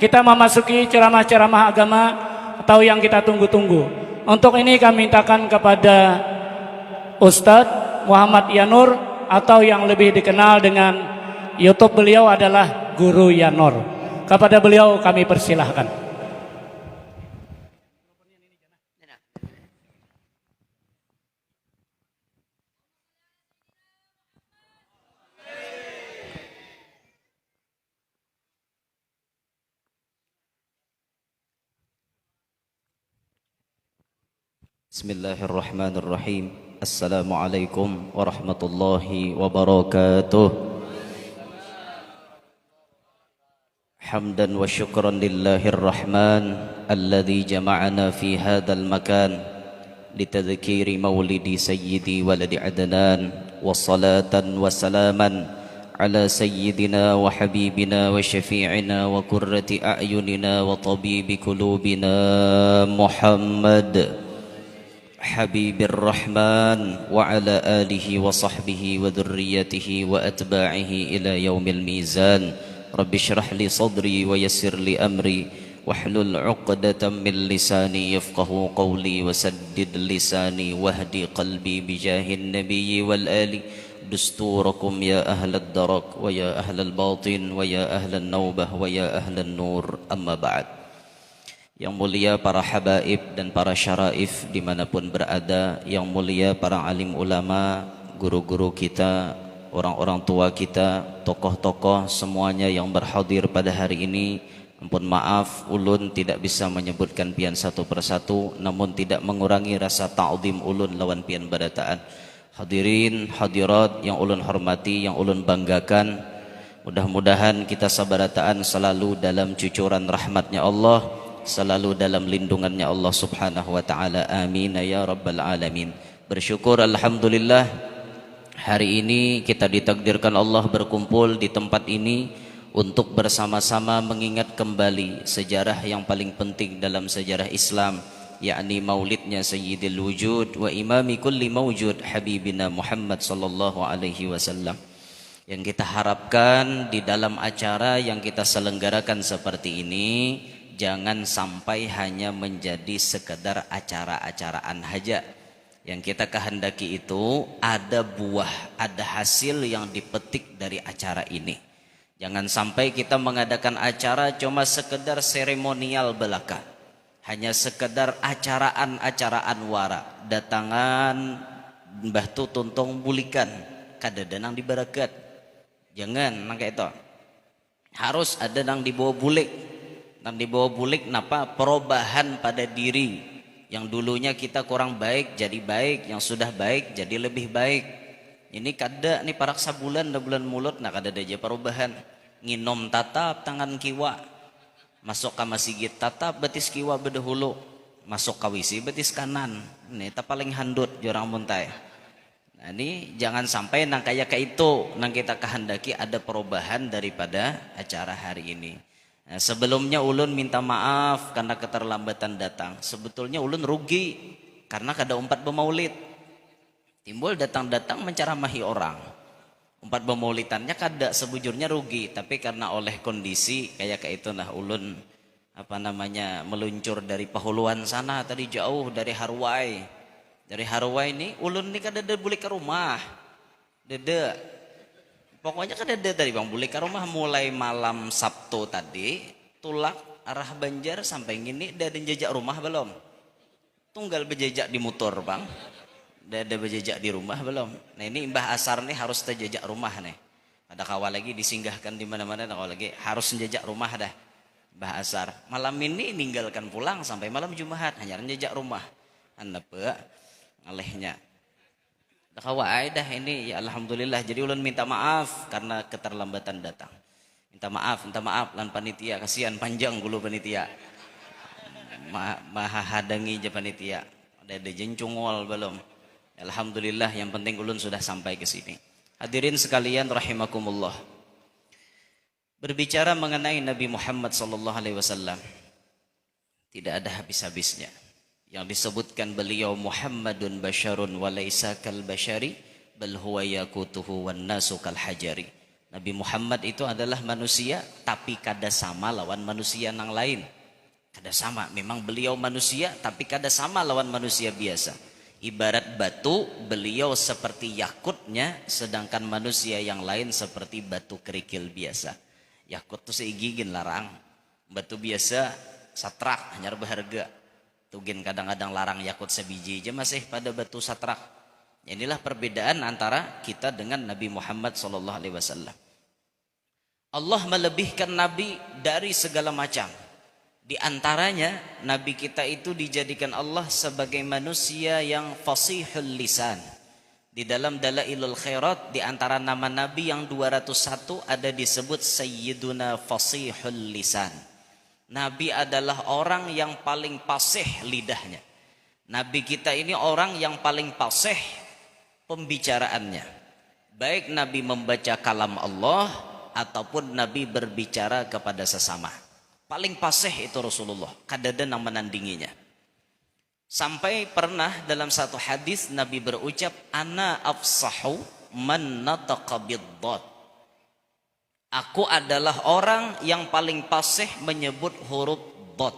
kita memasuki ceramah-ceramah agama atau yang kita tunggu-tunggu. Untuk ini kami mintakan kepada Ustadz Muhammad Yanur atau yang lebih dikenal dengan YouTube beliau adalah Guru Yanur. Kepada beliau kami persilahkan. Bismillahirrahmanirrahim. Assalamualaikum warahmatullahi wabarakatuh. Hamdan wa syukran lillahir rahman alladhi jama'ana fi hadzal makan litadhkiri maulidi sayyidi waladi adnan wa salatan wa salaman ala sayyidina wa habibina wa syafi'ina wa qurrati a'yunina wa tabibi qulubina Muhammad حبيب الرحمن وعلى آله وصحبه وذريته وأتباعه إلى يوم الميزان رب اشرح لي صدري ويسر لي أمري واحلل عقدة من لساني يفقه قولي وسدد لساني واهدي قلبي بجاه النبي والآل دستوركم يا أهل الدرك ويا أهل الباطن ويا أهل النوبة ويا أهل النور أما بعد. Yang mulia para habaib dan para syaraif dimanapun berada, yang mulia para alim ulama, guru-guru kita, orang-orang tua kita, tokoh-tokoh semuanya yang berhadir pada hari ini. Ampun maaf, ulun tidak bisa menyebutkan pian satu persatu, namun tidak mengurangi rasa ta'zim ulun lawan pian barataan. Hadirin, hadirat yang ulun hormati, yang ulun banggakan, mudah-mudahan kita sabarataan selalu dalam cucuran rahmatnya Allah, selalu dalam lindungannya Allah subhanahu wa ta'ala. Amin ya rabbal alamin. Bersyukur alhamdulillah, hari ini kita ditakdirkan Allah berkumpul di tempat ini untuk bersama-sama mengingat kembali sejarah yang paling penting dalam sejarah Islam, yakni maulidnya Sayyidil Wujud wa imami kulli mawjud Habibina Muhammad sallallahu alaihi wasallam. Yang kita harapkan di dalam acara yang kita selenggarakan seperti ini, jangan sampai hanya menjadi sekedar acara-acaraan saja. Yang kita kehendaki itu ada buah, ada hasil yang dipetik dari acara ini. Jangan sampai kita mengadakan acara cuma sekedar seremonial belaka, hanya sekedar acaraan-acaraan wara, datangan Mbah Tu Tuntong bulikan kadadanang di barakat. Jangan nangka itu. Harus ada nang dibawa bulik. Dan dibawa bulik napa? Perubahan pada diri. Yang dulunya kita kurang baik jadi baik, yang sudah baik jadi lebih baik. Ini kada nih parak sabulan da bulan mulut nah kada aja perubahan. Nginom tatap tangan kiwa, masuk ke masjid tatap betis kiwa bedahulu, masuk ke wisi betis kanan. Ini ta paling handut jorang muntai. Nah ini jangan sampai nang kayak itu nang kita kehendaki ada perubahan daripada acara hari ini. Nah, sebelumnya ulun minta maaf karena keterlambatan datang. Sebetulnya ulun rugi karena kada umpat bemaulid. Timbul datang-datang menceramahi orang. Umpat bemaulidannya kada sebujurnya rugi, tapi karena oleh kondisi kayak itu nah ulun meluncur dari Pahuluan sana tadi jauh dari Harwai. Dari Harwai ini ulun ini kada ada boleh ke rumah. Dede. Pokoknya kan ada dari Bang Buli ke rumah mulai malam Sabtu tadi, tulak arah Banjar sampai gini, ada jejak rumah belum? Tunggal berjejak di motor Bang, ada berjejak di rumah belum? Nah ini Mbah Asar nih harus terjejak rumah nih. Ada kawal lagi disinggahkan di mana-mana, ada kawal lagi harus menjejak rumah dah. Mbah Asar malam ini ninggalkan pulang sampai malam Jumat hanya menjejak rumah. Anapa ngalehnya. Kawai dah ini ya alhamdulillah. Jadi ulun minta maaf karena keterlambatan datang. Minta maaf lan panitia, kasihan panjang gulu panitia. Maha hadangi je panitia. Ada jencungol belum. Alhamdulillah yang penting ulun sudah sampai ke sini. Hadirin sekalian rahimakumullah. Berbicara mengenai Nabi Muhammad sallallahu alaihi wasallam tidak ada habis-habisnya. Yang disebutkan beliau Muhammadun basyarun wa laisa kal basyari bal huwa yaqutuhu wan nasu kal hajari. Nabi Muhammad itu adalah manusia tapi kada sama lawan manusia yang lain. Kada sama, memang beliau manusia tapi kada sama lawan manusia biasa. Ibarat batu, beliau seperti yakutnya, sedangkan manusia yang lain seperti batu kerikil biasa. Yakut tuh seigigin larang, batu biasa satrak hanya berharga. Tugin kadang-kadang larang yakut sebiji aja masih pada batu satrak. Inilah perbedaan antara kita dengan Nabi Muhammad SAW. Allah melebihkan Nabi dari segala macam. Di antaranya Nabi kita itu dijadikan Allah sebagai manusia yang fasihul lisan. Di dalam Dalailul Khairat, di antara nama Nabi yang 201 ada disebut Sayyiduna Fasihul Lisan. Nabi adalah orang yang paling fasih lidahnya. Nabi kita ini orang yang paling fasih pembicaraannya. Baik Nabi membaca kalam Allah ataupun Nabi berbicara kepada sesama. Paling fasih itu Rasulullah, kadada yang menandinginya. Sampai pernah dalam satu hadis Nabi berucap, ana afsahu man nataqa bid-dad. Aku adalah orang yang paling fasih menyebut huruf dad.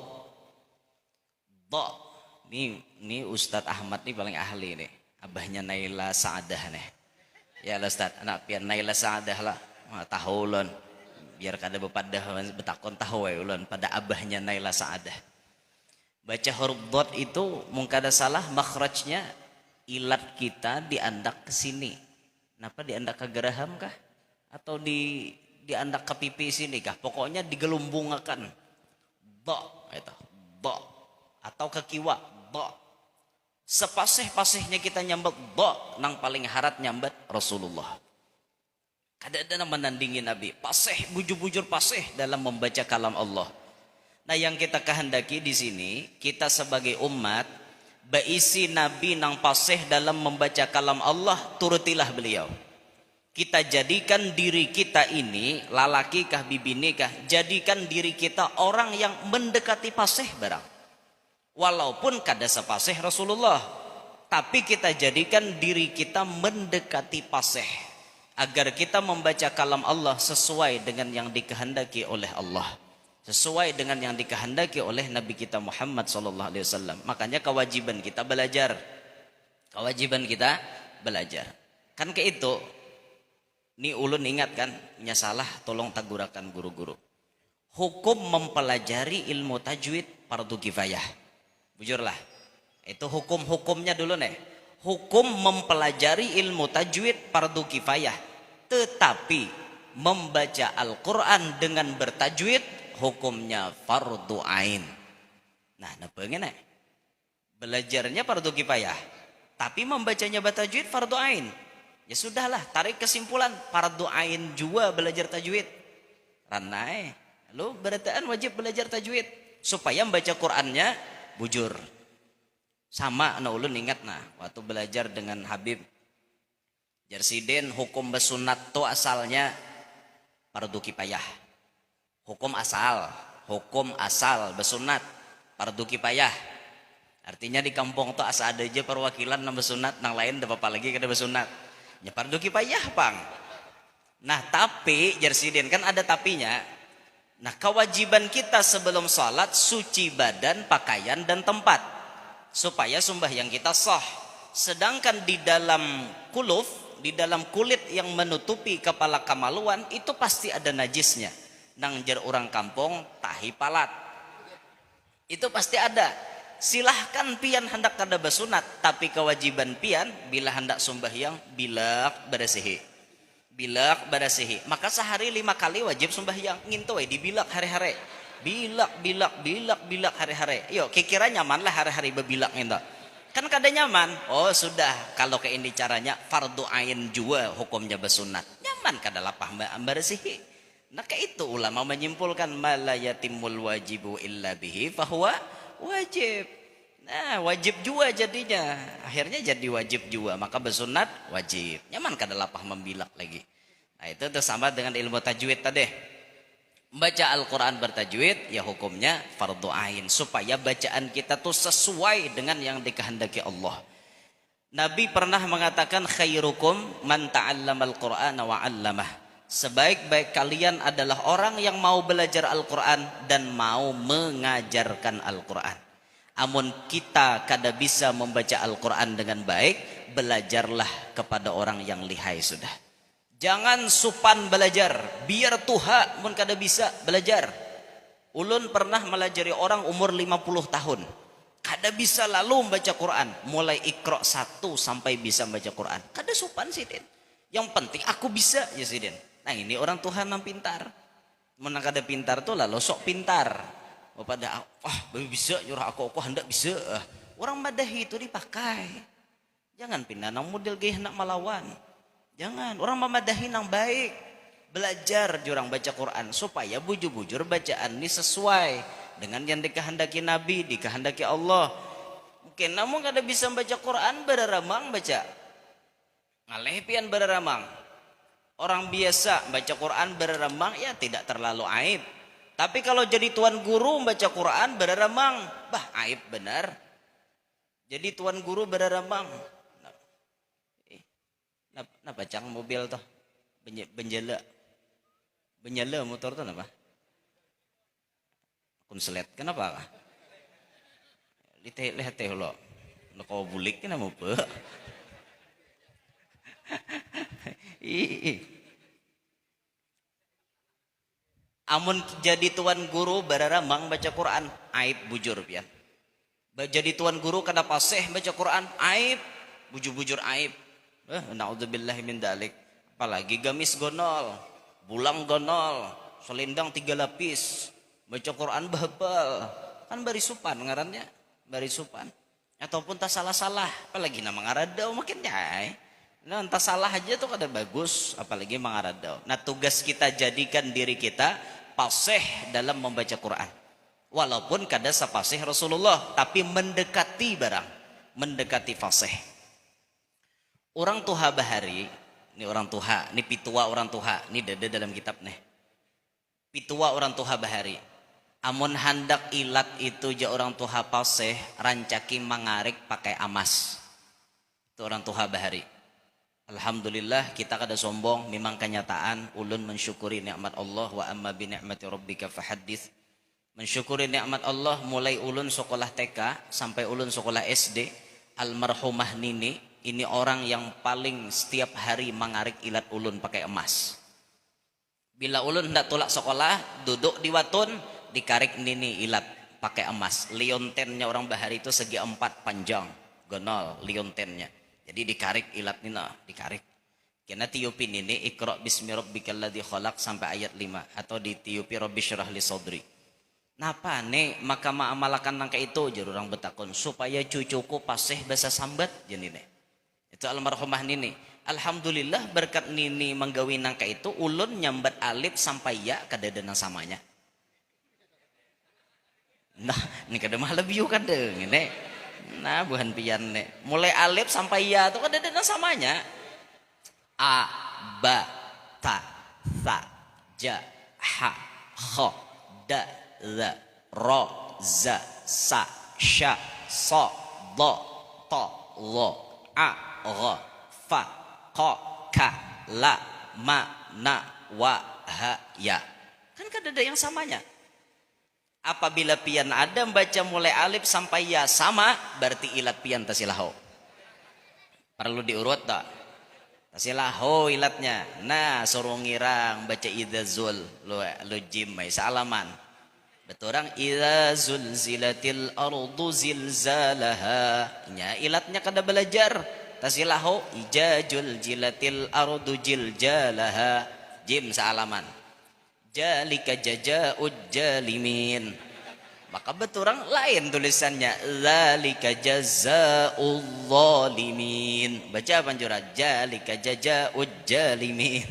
Dad. Ini Ustadz Ahmad nih paling ahli nih. Abahnya Naila Saadah nih. Ya Ustadz, anak pian Naila Saadah lah. Tahu ulun. Biar kada bepadah betakon tahu ya ulun pada abahnya Naila Saadah. Baca huruf dad itu mung kada salah makhrajnya ilat kita diandak ke sini. Kenapa diandak ke geraham kah? Atau diandak ke pipi sini kah? Pokoknya digelumbungakan. Da itu. Da atau ke kiwa. Da. Sepasih-pasihnya kita nyambat da nang paling harat nyambat Rasulullah. Kada menandingi Nabi, pasih bujur-bujur pasih dalam membaca kalam Allah. Nah, yang kita kehendaki di sini, kita sebagai umat baisi Nabi nang pasih dalam membaca kalam Allah, turutilah beliau. Kita jadikan diri kita ini, lalaki kah bibini kah, jadikan diri kita orang yang mendekati pasih barang. Walaupun kada sepasih Rasulullah, tapi kita jadikan diri kita mendekati pasih. Agar kita membaca kalam Allah sesuai dengan yang dikehendaki oleh Allah, sesuai dengan yang dikehendaki oleh Nabi kita Muhammad SAW. Makanya kewajiban kita belajar, kewajiban kita belajar. Kan ke itu, ni ulun ingat kan, punya salah tolong tagurakan guru-guru. Hukum mempelajari ilmu tajwid fardu kifayah. Bujurlah, itu hukum-hukumnya dulu nih. Hukum mempelajari ilmu tajwid fardu kifayah, tetapi membaca Al-Quran dengan bertajwid hukumnya fardu ain. Nah, pengen belajarnya fardu kifayah, tapi membacanya bertajwid fardu ain. Ya sudahlah, tarik kesimpulan fardu ain juga belajar tajwid. Ranai, lu berataan wajib belajar tajwid supaya membaca Qurannya bujur. Sama ulun ingat waktu belajar dengan Habib Jarsidin, hukum besunat to asalnya fardu kifayah. Hukum asal besunat fardu kifayah. Artinya di kampung to asa ada aja perwakilan nang besunat, nang lain ada apa lagi kada besunat. Ya fardu kifayah, Bang. Nah, tapi Jarsidin kan ada tapinya. Nah, kewajiban kita sebelum salat suci badan, pakaian dan tempat supaya sembahyang kita sah. Sedangkan di dalam kuluf, di dalam kulit yang menutupi kepala kamaluan itu pasti ada najisnya. Nang jar orang kampung tahi palat. Itu pasti ada. Silahkan pian hendak kada besunat, tapi kewajiban pian bila hendak sembahyang bilak barasihi. Bilak barasihi. Maka sehari 5 kali wajib sembahyang. Ngintu dibilak hari-hari. Bilak hari-hari. Yo, kira nyaman lah hari-hari bebilak gitu. Kan kada nyaman. Oh sudah, kalau kayak ini caranya fardu ain juga hukumnya besunat. Nyaman kada lapah barasihi. Nah kayak itu ulama menyimpulkan mala yatimul wajibu illa bihi fahuwa wajib. Nah wajib juga jadinya. Akhirnya jadi wajib juga. Maka besunat wajib. Nyaman kada lapah membilak lagi. Nah itu sama dengan ilmu tajwid tadi. Baca Al-Quran bertajwid ya hukumnya fardu ain supaya bacaan kita tuh sesuai dengan yang dikehendaki Allah. Nabi pernah mengatakan khairukum man ta'allamal Qur'ana wa 'allamah. Sebaik-baik kalian adalah orang yang mau belajar Al-Quran dan mau mengajarkan Al-Quran. Amun kita kada bisa membaca Al-Quran dengan baik, belajarlah kepada orang yang lihai sudah. Jangan supan belajar, biar tuha mun kada bisa belajar. Ulun pernah melajari orang umur 50 tahun. Kada bisa lalu membaca Quran, mulai Iqra 1 sampai bisa membaca Quran. Kada supan sidin. Yang penting aku bisa ya sidin. Nah ini orang Tuhan yang pintar. Mana kada pintar tuh lalu sok pintar. Oh pada bisa nyuruh aku hendak bisa. Orang madahi itu dipakai. Jangan pindah nang model gaya hendak melawan. Jangan, orang memadahi nang baik. Belajar jurang baca Quran supaya bujur-bujur bacaan ini sesuai dengan yang dikehendaki Nabi, dikehendaki Allah. Mungkin namun kada bisa baca Quran beraramang baca. Ngaleh pian beraramang. Orang biasa baca Quran beraramang ya tidak terlalu aib. Tapi kalau jadi tuan guru baca Quran beraramang, aib benar. Jadi tuan guru beraramang. Nah bacang mobil toh. Benjala motor tuh apa? Konslet kenapa? Lihat teh lo. Kau bulik kenapa apa? Amun jadi tuan guru beraramang baca Quran aib bujur pian. Jadi tuan guru kada paseh baca Quran aib bujur-bujur aib. Naudzubillahi min dalik. Apalagi gamis gonol, bulang gonol, selendang 3 lapis, baca Quran bahebal. Kan bari supan ngarannya, bari supan. Ataupun tak salah-salah, apalagi nama ngaradau makin nyai. Nah entah salah aja tuh kada bagus, apalagi mangaradau. Nah tugas kita jadikan diri kita paseh dalam membaca Quran. Walaupun kada sapaseh Rasulullah, tapi mendekati barang, mendekati fasih. Orang tuha bahari, ini orang tuha, ini pitua orang tuha, ini dada dalam kitab nih. Pitua orang tuha bahari. Amun handak ilat itu ja orang tuha paseh, rancaki mangarik pakai amas. Itu orang tuha bahari. Alhamdulillah kita kada sombong, memang kenyataan ulun mensyukuri nikmat Allah wa amma bi ni'mati rabbika fahaddits. Mensyukuri nikmat Allah mulai ulun sekolah TK sampai ulun sekolah SD. Almarhumah Nini ini orang yang paling setiap hari mangarik ilat ulun pakai emas. Bila ulun hendak tolak sekolah, duduk di watun, dikarik Nini ilat pakai emas. Liontennya orang bahari itu segi 4 panjang, gonol liontennya. Jadi dikarik ilat nina, dikarik. Kena tiupin ini Iqra bismi rabbikal ladzi khalaq sampai ayat 5 atau ditiupi rabbi syrah li sadri. Napa nek maka maamalakan nangka itu jar orang betakon supaya cucuku paseh bahasa sambat jenine. Itu almarhumah Nini. Alhamdulillah berkat Nini menggawi nangka itu ulun nyambat alif sampai ya kadadana samanya. Nah, ini kada mah lebih kan deng ini. Nah buhan pian nek mulai alif sampai ya itu kan ada samanya. A ba ta sa ja ha kha da za ra za sa sha sa dha ta dha a gha fa qa ka la ma na wa ha ya. Kan ada yang samanya. Apabila pian ada membaca mulai alif sampai ya sama, berarti ilat pian tasilaho. Perlu diurut tak? Tasilaho ilatnya. Nah, suruh ngirang baca idzul lo jim mai salaman. Beturang idzul zilatil ardu zilzalaha. Nya ilatnya kada belajar. Tasilaho ijajul jilatil ardu jiljalaha. Jim salaman. Jalika jajaa'ud jalimin. Maka beturang lain tulisannya. Zalika jazaa'ul zalimin. Baca panjura. Jalika jajaa'ud jalimin.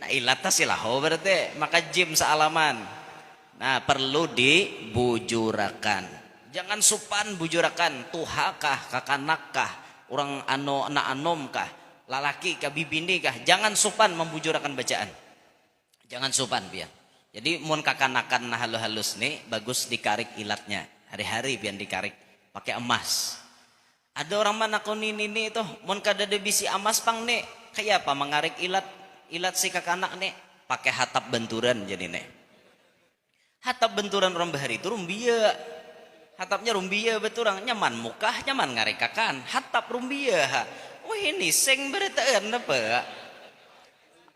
Nah ilatah silaho berarti. Maka jim sealaman. Nah perlu dibujurakan. Jangan supan bujurakan. Tuhakah, kakanakkah, orang anak anom kah, lalaki kah, bibini kah. Jangan supan membujurakan bacaan. Jangan supan pian. Jadi mun kakanakan nah halus nih bagus dikarik ilatnya. Hari-hari pian dikarik pakai emas. Ada orang mana kunin itu mun kada ada bisi emas pang nih. Kayak apa mengarik ilat si kakanak nih. pakai hatap benturan jadi nih. Hatap benturan orang bahari itu rumbia. Hatapnya rumbia beturang nyaman mukah nyaman ngarekakan. Hatap rumbia. Wah ini seng beretaan apa?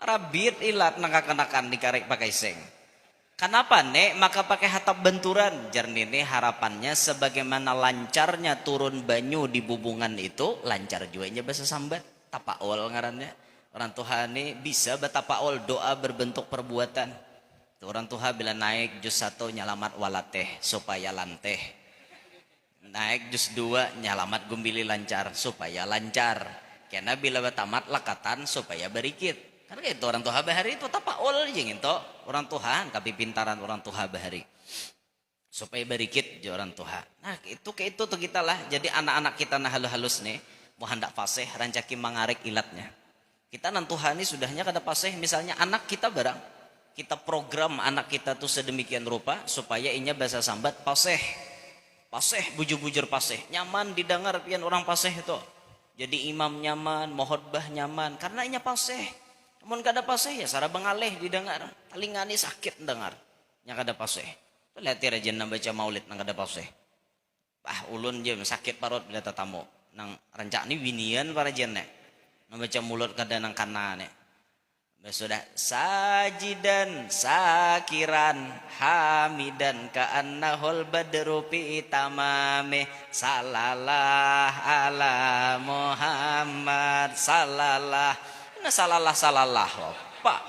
Rabit ilat nangkanakan dikarek pakai seng. Kenapa nek? Maka pakai hatap benturan. Jernine harapannya sebagaimana lancarnya turun banyu di bubungan itu, lancar juanya bahasa sambat. Tapaol ngarannya. Orang Tuhan ini bisa batapaol doa berbentuk perbuatan. Orang Tuhan bila naik juz 1 nyalamat walateh supaya lanteh. Naik juz 2 nyalamat gumbili lancar supaya lancar. Karena bila batamat lakatan supaya berikit. Karena itu orang Tuhan bahari itu tapaol jeung itu orang Tuhan tapi pintaran orang Tuhan bahari. Supaya berikit je orang Tuhan. Nah, itu ke itu tuh kita lah. Jadi anak-anak kita nah halus-halus nih, mau hendak fasih rancaki mangarek ilatnya. Kita nan Tuhan ini sudahnya kada fasih misalnya anak kita barang. Kita program anak kita tuh sedemikian rupa supaya inya bahasa sambat fasih. Fasih bujur-bujur fasih. Nyaman didengar pian orang fasih itu. Jadi imam nyaman, mohotbah nyaman karena inya fasih. Namun kada paseh ya sara bengaleh didengar. Talingani sakit dengar. Nya kada paseh. Lihat rajin nang baca maulid nang kada paseh. Ulun je sakit parut bila tatamu. Nang rancak ni winian para jenne. Nang baca mulut kada nang kanane. Sudah sajidan sakiran hamidan ka'annahul badru fi tamame sallallahu ala Muhammad sallallahu salah Pak.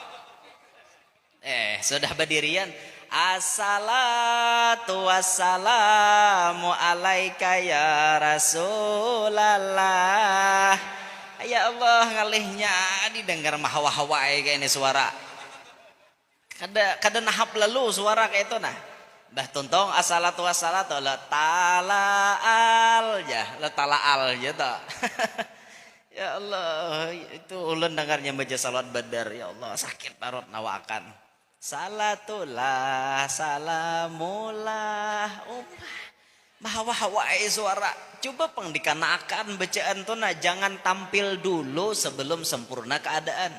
Sudah berdirian. Assalatu wassalamu alaika ya Rasulullah. Ya Allah ngalihnya didengar mahawa-hawa kayak ini suara. Kada nahap lalu suara kayak itu nah. Bah tuntong assalatu wassalatu la talaal ya, la talaal ya ta. Ya Allah, itu ulun dengarnya baca salat badar. Ya Allah, sakit parut nawakan. Salatullah, salamullah. Mahawa-hawai suara. Coba peng dikanakan bacaan tuh nah. Jangan tampil dulu sebelum sempurna keadaan.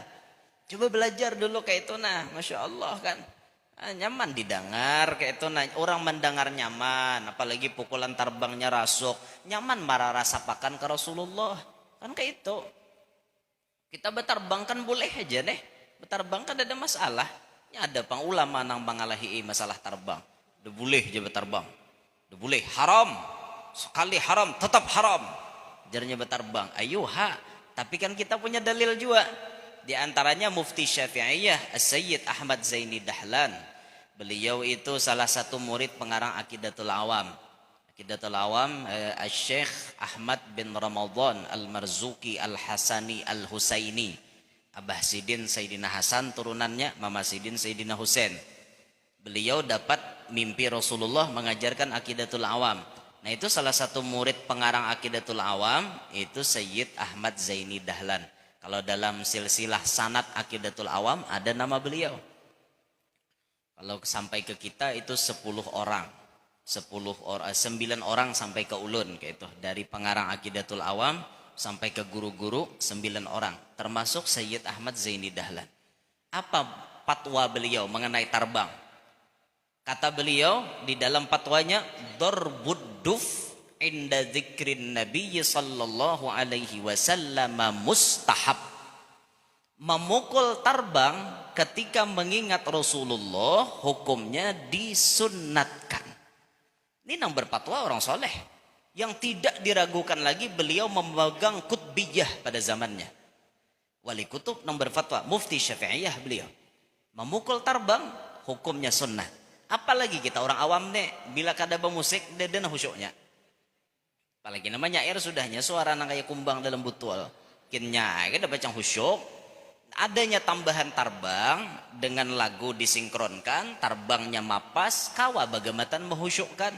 Coba belajar dulu kayak itu nah. Masya Allah kan. Nyaman didengar kayak itu nah. Orang mendengar nyaman. Apalagi pukulan terbangnya rasuk. Nyaman marah rasa pakan ke Rasulullah. Kan kayak itu. Kita berterbang kan boleh aja deh. Berterbang kan ada masalah. Ya ada pang ulama nang bangalahi masalah terbang. Udah boleh aja berterbang. Udah boleh. Haram. Sekali haram tetap haram. Jarnya berterbang. Ayo ha. Tapi kan kita punya dalil juga. Di antaranya Mufti Syafi'iyah As-Sayyid Ahmad Zaini Dahlan. Beliau itu salah satu murid pengarang Aqidatul Awam. Aqidatul Awam Syekh Ahmad bin Ramadan Al-Marzuki Al-Hasani Al-Husaini. Abah Sidin Sayyidina Hasan turunannya Mama Sidin Sayyidina Husain. Beliau dapat mimpi Rasulullah mengajarkan Aqidatul Awam. Nah itu salah satu murid pengarang Aqidatul Awam itu Sayyid Ahmad Zaini Dahlan. Kalau dalam silsilah sanad Aqidatul Awam ada nama beliau. Kalau sampai ke kita itu 10 orang. 9 orang sampai ke ulun kayak itu. Dari pengarang Aqidatul Awam sampai ke guru-guru 9 orang. Termasuk Sayyid Ahmad Zaini Dahlan. Apa fatwa beliau mengenai terbang? Kata beliau di dalam fatwanya, darbud duf inda dzikrin Nabi sallallahu alaihi wasallam mustahab. Memukul terbang ketika mengingat Rasulullah hukumnya disunnatkan. Ini yang berfatwa orang soleh yang tidak diragukan lagi beliau memegang kutbiyah pada zamannya. Wali kutub yang berfatwa Mufti Syafi'iyah beliau. Memukul terbang hukumnya sunnah. Apalagi kita orang awam nih, bila kada bermusik deden khusyuknya. Apalagi namanya air sudahnya suara nang kayak kumbang dalam butul. Kinnya kita baca khusyuk. Adanya tambahan terbang dengan lagu disinkronkan, terbangnya mapas, kawa bagamatan menghusyukkan.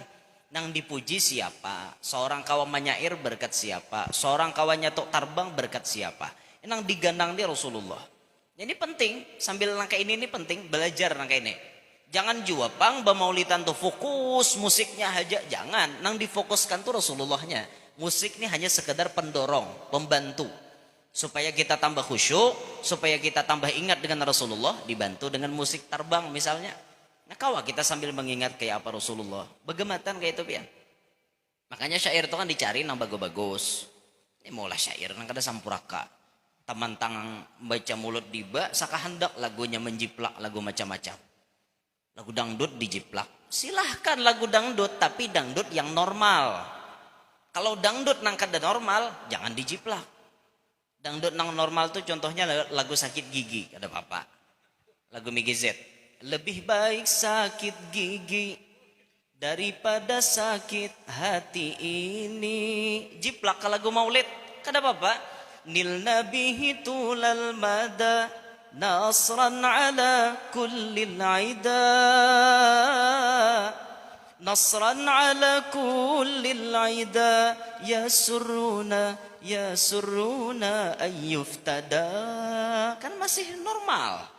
Nang dipuji siapa? Seorang kawan menyair berkat siapa? Seorang kawannya tok terbang berkat siapa? Nang digandang dia Rasulullah. Jadi penting sambil nangka ini penting belajar nangka ini. Jangan jua pang bamaulitan tuh fokus musiknya aja, jangan. Nang difokuskan tuh Rasulullahnya. Musik ini hanya sekedar pendorong, pembantu. Supaya kita tambah khusyuk, supaya kita tambah ingat dengan Rasulullah, dibantu dengan musik terbang misalnya. Nah, kawa kita sambil mengingat kayak apa Rasulullah. Begematan kayak itu pian. Makanya syair itu kan dicari nang bagus-bagus. Ini maulah syair nang kada sampuraka. Taman tangang baca mulut diba, saka hendak lagunya menjiplak lagu macam-macam. Lagu dangdut dijiplak. Silahkan lagu dangdut, tapi dangdut yang normal. Kalau dangdut nang kada normal, jangan dijiplak. Dangdut nang normal tuh contohnya lagu sakit gigi, ada apa-apa. Lagu Migi Z. Lebih baik sakit gigi daripada sakit hati ini. Jiplak ke lagu maulid, kada apa-apa. Nil nabihi tulal mada nasran ala kullil aida. Nasran ala kullil aida. Ya suruna ayyuftada. Kan masih normal.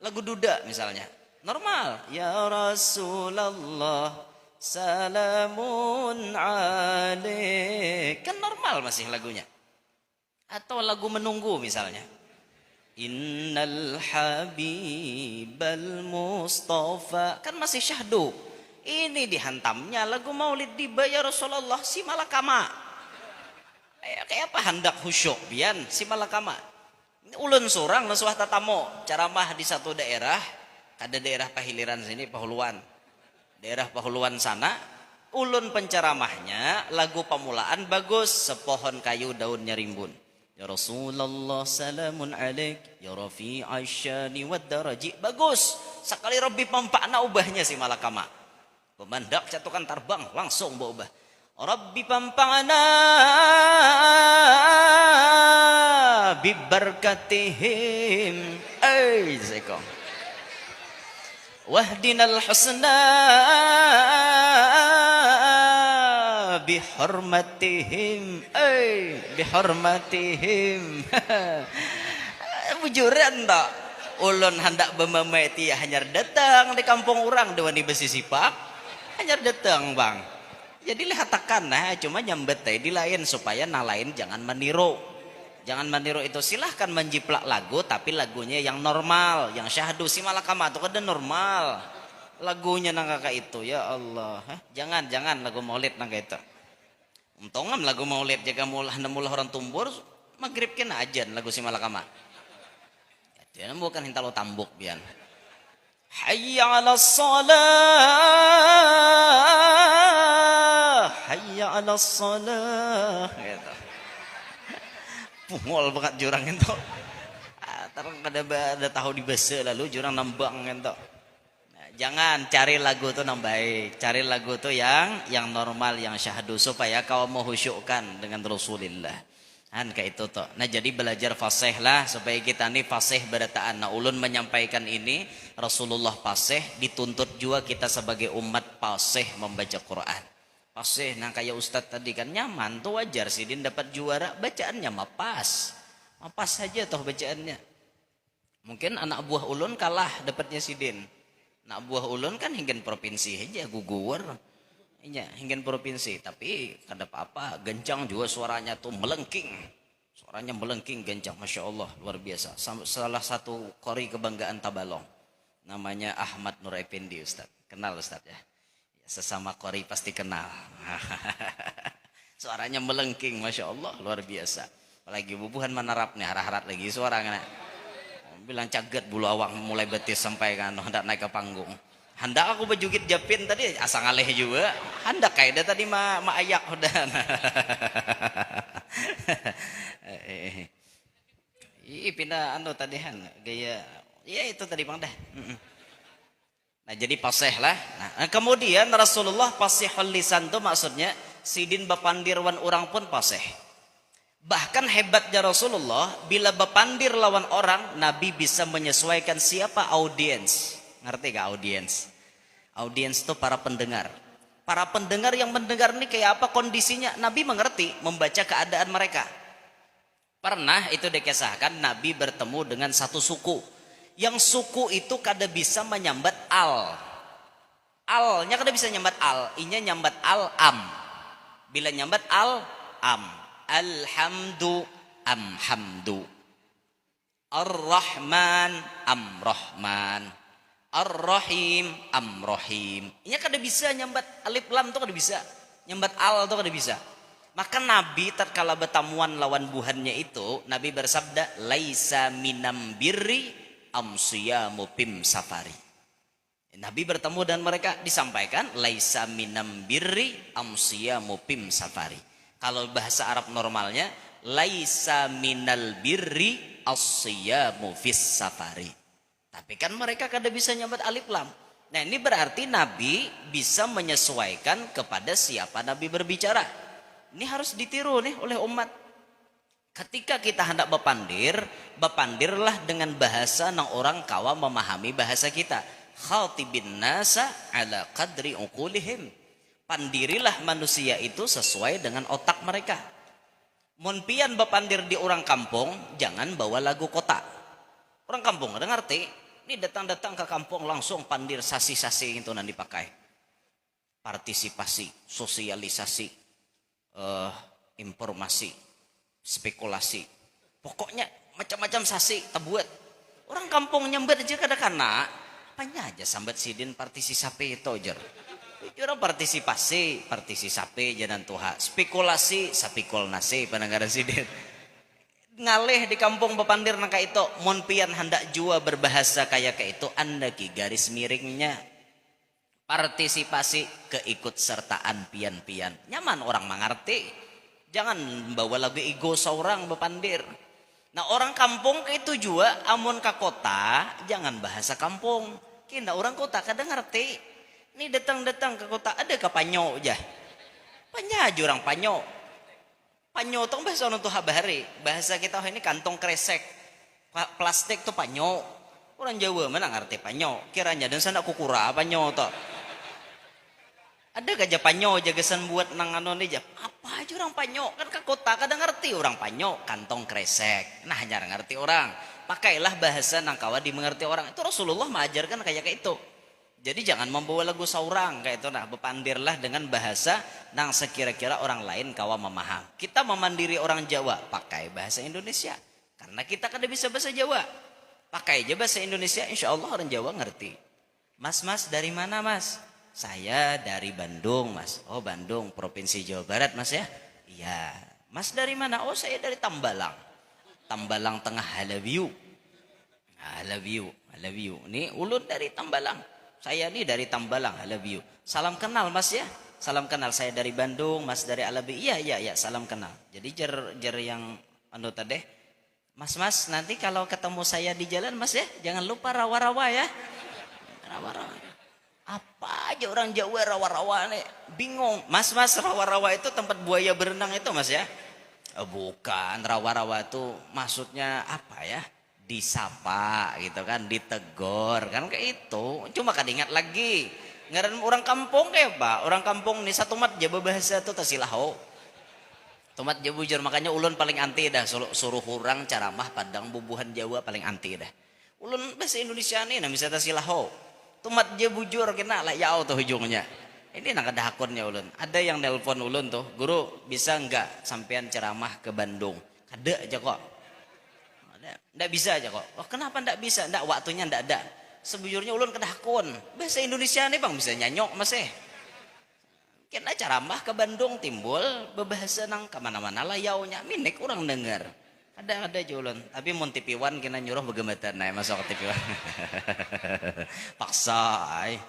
Lagu duda misalnya, normal. Ya Rasulullah salamun alaik, kan normal masih lagunya. Atau lagu menunggu misalnya, Innal habibal mustafa, kan masih syahdu. Ini dihantamnya lagu maulid diba ya Rasulullah si malakama. Kayak apa hendak khusyuk bian si malakama. Ulun surang nasuah tatamo ceramah di satu daerah, ada daerah Pahiliran sini, Pahuluan. Daerah Pahuluan sana, ulun penceramahnya lagu pamulaan bagus, sepohon kayu daunnya rimbun. Ya Rasulullah salamun alaik ya rafi'ash syani wad daraji, bagus. Sekali Rabbi pampakna ubahnya si malakama. Pemandak catukan terbang langsung bawa ubah. Rabbi pampangana bibarkatihim ayzaikum wahdinal husna bihormatihim bihormatihim. Bujuran tak ulun hendak bemameti hanyar datang di kampung orang dewan di besi sipak hanyar datang bang. Jadi lihatakan nah cuma nyambet di lain supaya nalain jangan meniru. Jangan meniru itu, silahkan menjiplak lagu tapi lagunya yang normal, yang syahdu. Si malakama itu kada normal lagunya nang kakak itu, ya Allah. Jangan lagu maulid nang itu. Untungan lagu maulid jaga mulah orang tumbur maghrib kena ajan lagu si malakama. Dia bukan hintalo tambuk bian. Hayya 'alas shalah, hayya 'alas shalah gitu. Pungol banget jurang itu. Tarang ada tahu di bese lalu jurang nambang itu. Nah, jangan cari lagu tuh nang baik, cari lagu tuh yang normal, yang syahdu supaya kau mau khusyukkan dengan Rasulullah. Kan kayak itu toh. Nah jadi belajar fasih lah supaya kita nih fasih berataan. Nah ulun menyampaikan ini Rasulullah fasih, dituntut juga kita sebagai umat fasih membaca Quran. Fasih nah kayak Ustadz tadi kan nyaman tuh, wajar sih din dapat juara, bacaannya mapas saja toh bacaannya. Mungkin anak buah ulun kalah dapatnya sidin. Anak buah ulun kan hinggan provinsi aja gugur. Iya, hinggan provinsi tapi kada apa-apa, gencang juga suaranya tuh melengking. Suaranya melengking gencang, Masya Allah luar biasa. Salah satu qori kebanggaan Tabalong. Namanya Ahmad Nur Effendi Ustadz. Kenal Ustadz ya? Sesama qori pasti kenal. Suaranya melengking, Masya Allah luar biasa. Apalagi bubuhan manarap nih, harat lagi suara kan. Bilang caget bulu awak mulai betis sampai kan hendak naik ke panggung. Hendak aku bejugit japin tadi asal ngaleh juga. Hendak kayak tadi ma ayak udah. Pindah anu tadihan gaya. Ya itu tadi Bang dah. Nah jadi pasih lah. Nah, kemudian Rasulullah pasihul lisan itu maksudnya sidin bapandirwan orang pun pasih. Bahkan hebatnya Rasulullah bila bapandir lawan orang, Nabi bisa menyesuaikan siapa audiens. Ngerti gak audiens? Audiens itu para pendengar. Para pendengar yang mendengar ini kayak apa kondisinya, Nabi mengerti, membaca keadaan mereka. Pernah itu dikisahkan Nabi bertemu dengan satu suku. Yang suku itu kada bisa menyambat al. Alnya kada bisa nyambat al, inya nyambat al am. Bila nyambat al am. am hamdu. Ar-Rahman am Rahman. Ar-Rahim am Rahim. Ini kada bisa nyambat alif lam tuh kada bisa. Nyambat al tuh kada bisa. Maka Nabi tatkala bertamuan lawan buhannya itu, Nabi bersabda, laisa minam birri am siyamu pim safari. Nabi bertemu dan mereka disampaikan, laisa minam birri am siyamu pim safari. Kalau bahasa Arab normalnya, laisa minal birri as-siyamu fis safari. Tapi kan mereka kada bisa nyambat alif lam. Nah ini berarti Nabi bisa menyesuaikan kepada siapa Nabi berbicara. Ini harus ditiru nih oleh umat. Ketika kita hendak bepandir, bepandirlah dengan bahasa yang orang kawa memahami bahasa kita. Khatibin nasa ala qadri uqulihim. Pandirilah manusia itu sesuai dengan otak mereka. Mun pian bepandir di orang kampung, jangan bawa lagu kota. Orang kampung ada ngerti? Ini datang-datang ke kampung langsung pandir sasi-sasi itu nanti dipakai. Partisipasi, sosialisasi. Informasi, spekulasi, pokoknya macam-macam sasi terbuat. Orang kampung nyambat aja kadang-kadang apanya aja sambat sidin partisipasi itu aja. Orang partisipasi jangan tuha, spekulasi sapikol nasi pendengar sidin. Ngalih di kampung bepandir nangka itu, mun pian hendak jua berbahasa kayak itu, anda ki garis miringnya. Partisipasi keikutsertaan pian-pian. Nyaman orang mengerti. Jangan bawa lagu ego seorang bepandir. Nah orang kampung itu juga amun ke kota jangan bahasa kampung. Kina orang kota kadang ngerti. Ini datang-datang ke kota ada ke panyo aja. Panya aja orang panyo. Panyo itu bahasa orang tuh habari. Bahasa kita ini kantong kresek. Plastik tuh panyo. Orang Jawa mana ngerti panyo. Kiranya dan sana kukura panyo tuh. Ada gajah panyo jagasan buat nang anon aja. Apa aja orang panyo? Kan ke kota kadang ngerti orang panyo, kantong kresek. Nah, hanya ngerti orang. Pakailah bahasa nang kawa dimengerti orang. Itu Rasulullah mengajarkan kayak itu. Jadi jangan membawa lagu saurang kayak itu. Nah, bepandirlah dengan bahasa nang sekira-kira orang lain kawa memaham. Kita memandiri orang Jawa, pakai bahasa Indonesia. Karena kita kada bisa bahasa Jawa. Pakai aja bahasa Indonesia, insya Allah orang Jawa ngerti. Mas dari mana mas? Saya dari Bandung mas. Oh Bandung, Provinsi Jawa Barat mas ya? Iya. Mas dari mana? Oh saya dari Tambalang. Tambalang Tengah Halabiu. Halabiu. Ini ulun dari Tambalang. Saya nih dari Tambalang Halabiu. Salam kenal mas ya? Salam kenal, saya dari Bandung, mas dari Halabiu. Iya, salam kenal. Jadi jar yang anu tadi. Mas nanti kalau ketemu saya di jalan mas ya, jangan lupa rawa-rawa ya. Rawa-rawa. Apa aja orang Jawa rawa-rawa nih, bingung. Mas rawa-rawa itu tempat buaya berenang itu mas ya? Bukan, rawa-rawa itu maksudnya apa ya? Disapa gitu kan, ditegor kan kayak itu. Cuma kan ingat lagi. Ngaran orang kampung kayak apa? Orang kampung nih satu mat Jawa bahasa itu tasilaho. Tomat Jawa bujur, makanya ulun paling anti dah suruh orang ceramah padang bubuhan Jawa paling anti dah. Ulun bahasa Indonesia nih namanya tasilaho. Tomat Jawa bujur kena lah yau tuh ujungnya. Ini nak ada hakunnya ulun. Ada yang nelpon ulun tuh, guru bisa enggak sampean ceramah ke Bandung? Kada aja kok. Ndak bisa aja kok. Oh kenapa ndak bisa? Ndak waktunya ndak ada. Sebujurnya ulun kada hakun. Bahasa Indonesia nih bang bisa nyanyok mas Kena ceramah ke Bandung timbul berbahasa nang kemana-mana lah yaunya. Minik orang dengar. Ada jualan, tapi mun tipiwan kena nyuruh begematan naik masuk ke tipiwan. Paksa ay.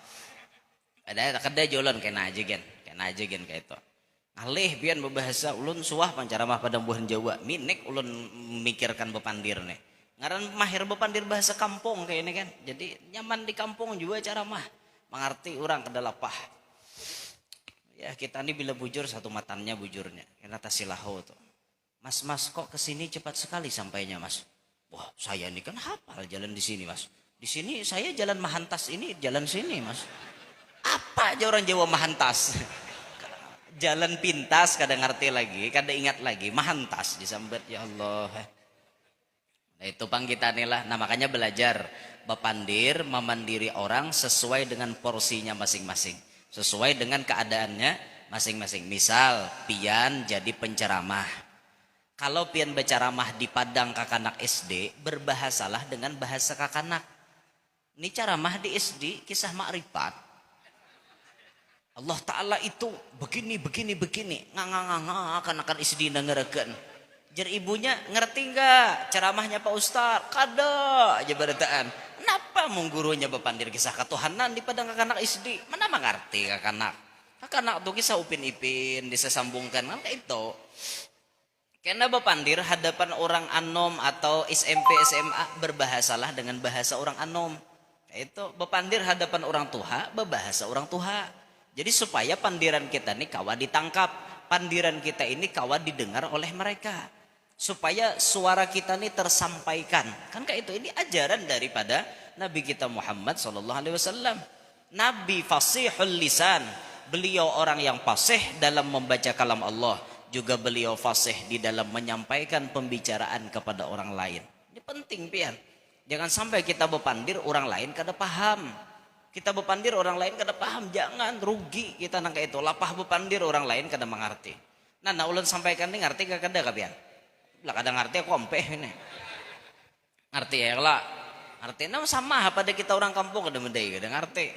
Ada jualan kena aja gen kayak itu. Alih pian berbahasa ulun suah pancaramah pada buhan Jawa. Minik ulun mikirkan bepandir nih. Ngaran mahir bepandir bahasa kampung kayak ini kan. Jadi nyaman di kampung juga ceramah. Mengerti orang kedalapah. Ya kita ini bila bujur satu matannya bujurnya. Kena tasilahu tuh. Mas kok kesini cepat sekali sampainya mas? Wah saya ini kan hafal jalan di sini mas. Di sini saya jalan Mahantas ini jalan sini mas. Apa aja orang Jawa Mahantas? Jalan pintas kadang ngerti lagi, kadang ingat lagi Mahantas disambat ya Allah. Nah, itu panggitan lah. Nah makanya belajar bepandir memandiri orang sesuai dengan porsinya masing-masing, sesuai dengan keadaannya masing-masing. Misal pian jadi penceramah. Kalau pian berceramah di Padang kakanak SD, berbahasalah dengan bahasa kakanak. Ini ceramah di SD, kisah makrifat. Allah Ta'ala itu begini, akan SD dengarkan. Jar ibunya, ngerti nggak ceramahnya Pak Ustaz? Kada aja berataan. Kenapa mung gurunya bepandir kisah ketuhanan di Padang kakanak SD? Mana mengerti kakanak? Kakanak tuh kisah upin ipin disesambungkan kan itu. Karena bepandir hadapan orang anom atau SMP SMA berbahasalah dengan bahasa orang anom. Itu bepandir hadapan orang tua berbahasa orang tua. Jadi supaya pandiran kita ini kawa ditangkap, pandiran kita ini kawa didengar oleh mereka. Supaya suara kita ini tersampaikan. Kan kayak itu, ini ajaran daripada Nabi kita Muhammad SAW. Nabi fasihul lisan, beliau orang yang fasih dalam membaca kalam Allah. Juga beliau fasih di dalam menyampaikan pembicaraan kepada orang lain. Ini penting pian. Jangan sampai kita bepandir orang lain kada paham. Kita bepandir orang lain kada paham. Jangan, rugi kita nangka itu. Lapah bepandir orang lain kada mengerti. Nah ulun sampaikan ini ngerti kada pian? Lah kadang ngerti aku ompeh ini. Ngerti ya lah. Ngerti nah sama pada kita orang kampung kada mendai kada ngerti.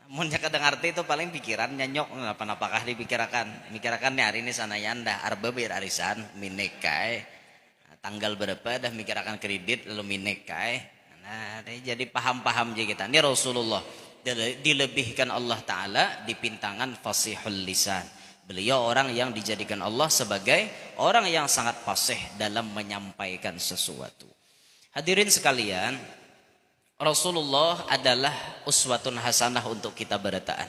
Munnya kada ngerti itu paling pikiran nyanyok apakah dipikirkan. Mikirkan hari ini sana yanda arba bayar arisan minik kae. Tanggal berapa dah mikirkan kredit lalu minik kae. Nah, jadi paham-paham je kita. Ini Rasulullah dilebihkan Allah Ta'ala di pintangan fasihul lisan. Beliau orang yang dijadikan Allah sebagai orang yang sangat fasih dalam menyampaikan sesuatu. Hadirin sekalian, Rasulullah adalah uswatun hasanah untuk kita berataan.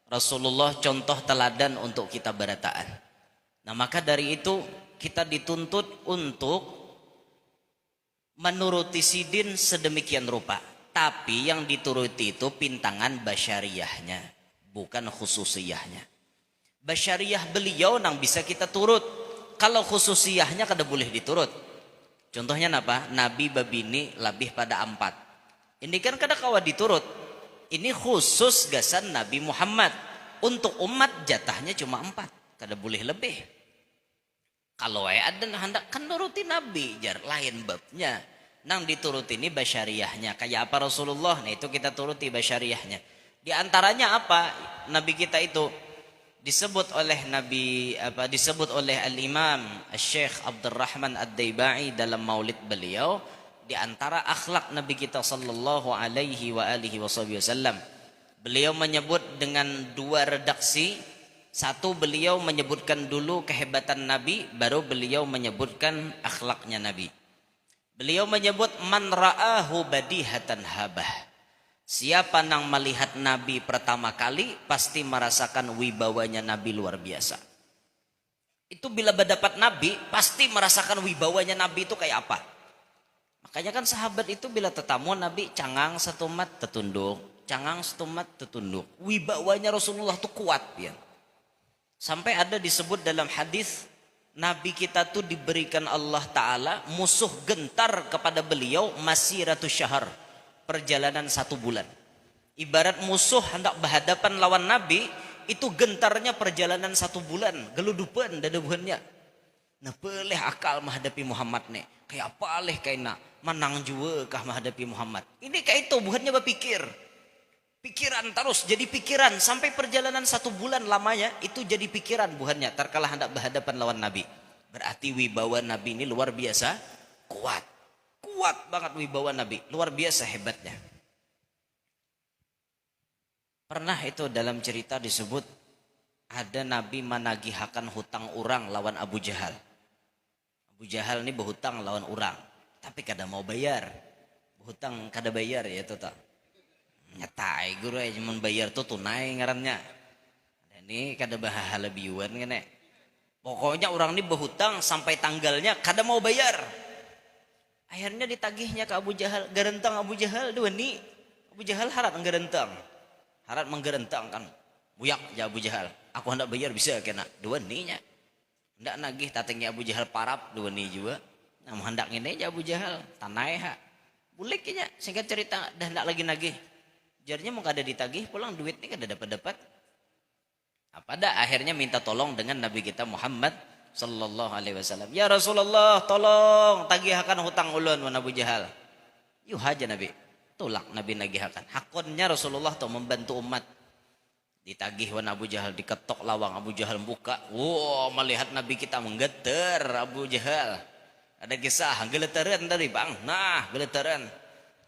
Rasulullah contoh teladan untuk kita berataan. Nah maka dari itu kita dituntut untuk menuruti sidin sedemikian rupa. Tapi yang dituruti itu pintangan basyariyahnya, bukan khususiyahnya. Basyariyah beliau nang bisa kita turut. Kalau khususiyahnya kada boleh diturut. Contohnya apa? Nabi babini lebih pada 4. Ini kan kada kawa diturut. Ini khusus gasan Nabi Muhammad. Untuk umat jatahnya cuma 4. Kada boleh lebih. Kalau ada hendak kan nuruti Nabi jar lain babnya. Nang dituruti ini basyariyahnya. Kayak apa Rasulullah? Nah itu kita turuti basyariyahnya. Di antaranya apa? Nabi kita itu disebut oleh Al-Imam Syekh Abdurrahman Ad-Daibai dalam maulid beliau. Di antara akhlak Nabi kita sallallahu alaihi wa alihi wasallam, beliau menyebut dengan 2 redaksi. Satu, beliau menyebutkan dulu kehebatan Nabi, baru beliau menyebutkan akhlaknya Nabi. Beliau menyebut man ra'ahu badihatan habah. Siapa yang melihat Nabi pertama kali pasti merasakan wibawanya Nabi luar biasa. Itu bila berdapat Nabi pasti merasakan wibawanya Nabi itu kayak apa. Makanya kan sahabat itu bila tetamu Nabi cangang satu mat tertunduk, cangang satu mat tertunduk. Wibawanya Rasulullah itu kuat ya. Sampai ada disebut dalam hadis Nabi kita tuh diberikan Allah Ta'ala musuh gentar kepada beliau masiratus syahr, perjalanan 1 bulan. Ibarat musuh hendak berhadapan lawan Nabi itu gentarnya perjalanan 1 bulan, geludupan dadabuhannya. Nah boleh akal menghadapi Muhammad nih. Kayak apa leh kaina menang jua kah menghadapi Muhammad. Ini kayak itu buhannya berpikir. Pikiran terus jadi pikiran sampai perjalanan 1 bulan lamanya itu jadi pikiran buhannya terkala hendak berhadapan lawan Nabi. Berarti wibawa Nabi ini luar biasa kuat. Kuat banget wibawa Nabi, luar biasa hebatnya. Pernah itu dalam cerita disebut ada Nabi menagihkan hutang orang lawan Abu Jahal. Abu Jahal ini berhutang lawan orang, tapi kada mau bayar. Berhutang kada bayar ya itu tak. Nyatai guru aja cuma bayar tuh tunai ngarannya. Ini kada bahala biuan kan ya. Pokoknya orang ini berhutang sampai tanggalnya kada mau bayar. Akhirnya ditagihnya ke Abu Jahal, garentang Abu Jahal dua ni. Abu Jahal harat menggerentang. Harat menggerentang kan. Buyak ya Abu Jahal. Aku hendak bayar bisa kena dua ni nya. Hendak nagih tatengnya Abu Jahal parap dua ni juga. Nah hendak ngene aja Abu Jahal tanai ha. Bulik nya singkat cerita dah hendak lagi nagih. Jarnya mau kada ditagih pulang duit ini kada dapat. Apa dah akhirnya minta tolong dengan Nabi kita Muhammad sallallahu alaihi wasallam, "Ya Rasulullah, tolong tagihkan hutang ulun wan Abu Jahal." Yuh aja Nabi. Tolak Nabi nagihkan. Hakonnya Rasulullah tuh membantu umat. Ditagih wan Abu Jahal, diketok lawang, Abu Jahal buka. Wow, melihat Nabi kita menggeter Abu Jahal. Ada kisah geletaran tadi bang. Nah geletaran.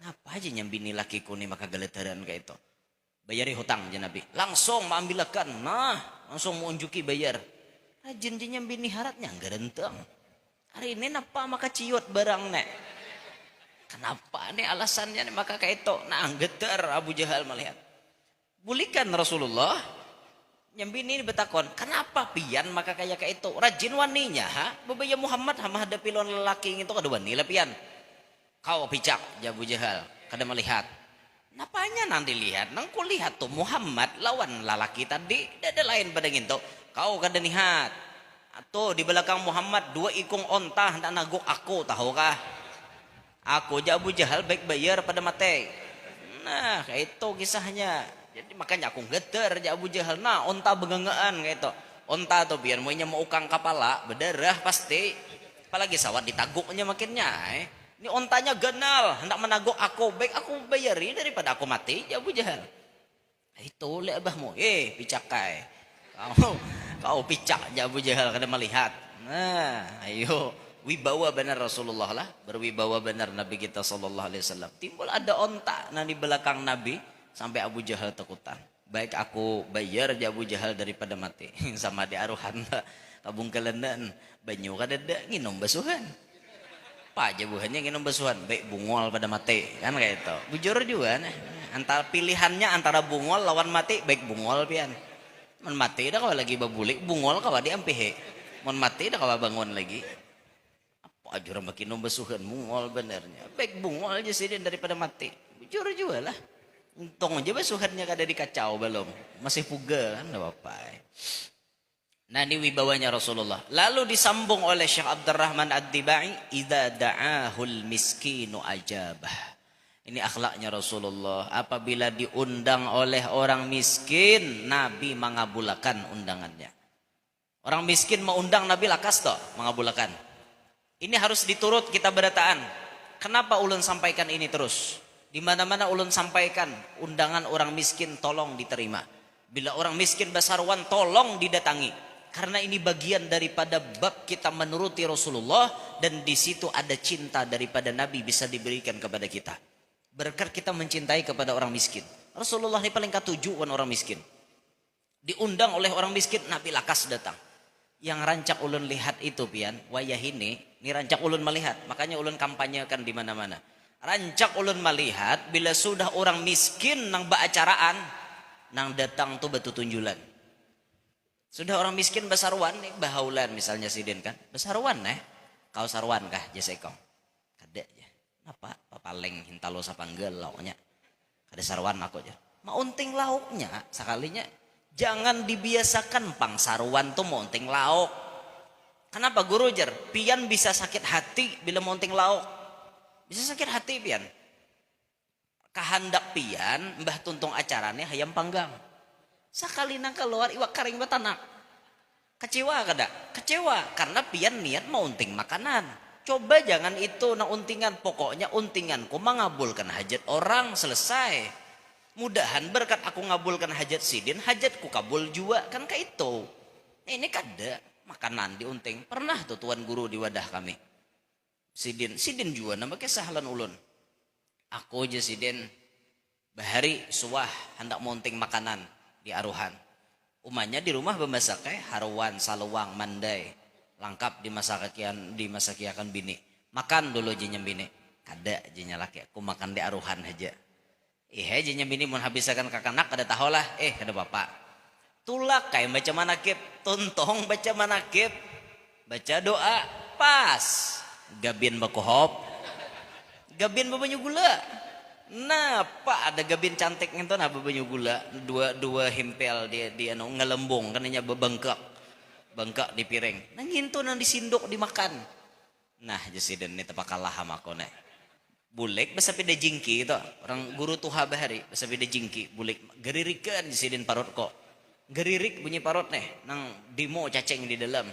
Ngapa aja nyambini lakiku nih maka geletaran kayak itu. Bayari hutang aja Nabi. Langsung mengambilkan. Nah langsung mau unjuki bayar. Rajin aja nyambini haratnya gerenteng. Hari ini napa maka ciut barang nek. Kenapa nih alasannya nih maka kayak itu. Nah geter Abu Jahal melihat. Bulikan Rasulullah. Nyambini ini betakon. Kenapa pian maka kayak itu. Rajin waninya ha. Babaya Muhammad hama hadapi lawan lelaki itu kada wani lah pian. Kau picak ya Abu Jahal. Kada melihat. Napanya nanti lihat. Nang ku lihat tuh Muhammad lawan lelaki tadi. Ada lain pada gitu. Kau kada lihat. Atau di belakang Muhammad 2 ikung onta hendak naguk aku tahu kah? Aku aja Abu Jahal baik bayar pada mati. Nah kayak itu kisahnya. Jadi makanya aku geter aja Abu Jahal. Nah onta begengaan kayak itu. Onta tuh biar maunya mau ukang kepala berdarah pasti. Apalagi sawat ditaguknya makinnya. Ini ontanya genal hendak menaguk aku. Baik aku bayari daripada aku mati ya Abu Jahal. Itu lihat abahmu. Picakai. Kau picak aja Abu Jahal kada melihat. Nah ayo. Wibawa benar Rasulullah lah. Berwibawa benar Nabi kita sallallahu alaihi wasallam. Timbul ada onta nah di belakang Nabi. Sampai Abu Jahal takutan. Baik aku bayar aja Abu Jahal daripada mati. Sama di aruhan kabung kelendan. Banyu kada ada nginum basuhan. Apa aja buhannya nginum basuhan. Baik bungol pada mati. Kan kayak itu. Bujur juga nah. Antara pilihannya antara bungol lawan mati. Baik bungol pian. Mon mati dah kalau lagi babulik. Bungol kalau diampihe. Mon mati dah kalau bangun lagi. Apa aja orang makin basuhan. Bungol benernya. Baik bungol aja sih daripada mati. Bujur juga lah. Untung aja basuhannya kada dikacau belum. Masih puga kan enggak apa-apa. Nah ini wibawanya Rasulullah. Lalu disambung oleh Syekh Abdurrahman Ad-Dibai, "Idza da'ahul miskinu ajabah." Ini akhlaknya Rasulullah. Apabila diundang oleh orang miskin, Nabi mengabulkan undangannya. Orang miskin mau undang Nabi lakas toh mengabulkan. Ini harus diturut kita berataan. Kenapa ulun sampaikan ini terus? Di mana-mana ulun sampaikan undangan orang miskin tolong diterima. Bila orang miskin basarwan tolong didatangi. Karena ini bagian daripada bab kita menuruti Rasulullah dan di situ ada cinta daripada Nabi bisa diberikan kepada kita. Berkat kita mencintai kepada orang miskin. Rasulullah ini paling katujuan orang miskin. Diundang oleh orang miskin Nabi lakas datang. Yang rancak ulun lihat itu pian wayah ini rancak ulun melihat. Makanya ulun kampanyekan di mana-mana. Rancak ulun melihat bila sudah orang miskin nang baacaraan nang datang tuh batu tunjulan. Sudah orang miskin basarwan nih bahaulan misalnya sidin kan. Basarwan kau sarwan kah jasa kau. Kada aja. Napa papaleng hintalo sa panggel lauknya. Kada sarwan aku aja. Maunting lauknya sekalinya jangan dibiasakan pang sarwan tuh maunting lauk. Kenapa guru jar? Pian bisa sakit hati bila maunting lauk. Bisa sakit hati pian. Kahandak pian mbah tuntung acaranya hayam panggang. Sakali nang keluar iwak karing batanak. Kecewa kada? Kecewa karena pian niat mau unting makanan. Coba jangan itu na untingan. Pokoknya untinganku mengabulkan hajat orang selesai. Mudahan berkat aku ngabulkan hajat sidin, hajatku kabul juga kan kayak itu. Ini kada makanan diunting. Pernah tuh tuan guru di wadah kami. Sidin juga nama kesahlan ulun. Aku aja sidin bahari suah hendak monting makanan di aruhan. Umanya di rumah bemasakai haruan, saluang, mandai, lengkap dimasakiakan bini. Makan dulu aja bini. Kada aja laki. Aku makan di aruhan aja. Aja bini mau habisakan kakanak kada tahu lah. Kada bapak. Tulak kayak baca manakib, tuntong baca manakib, baca doa pas. Gabin bakuhop, gabin babanyu gula. Nah, pak ada gabin cantik itu nah babanyu gula. Dua himpel dia ngelembung kananya bebengkak, bengkak di piring. Nah ngintu nang disindok dimakan. Nah jasiden ini tepak kalah sama aku nih. Bulek basa pida jingki itu orang guru tuha bahari basa pida jingki bulek geririkan jasiden parut kok. Geririk bunyi parut nih nang dimo cacing di dalam.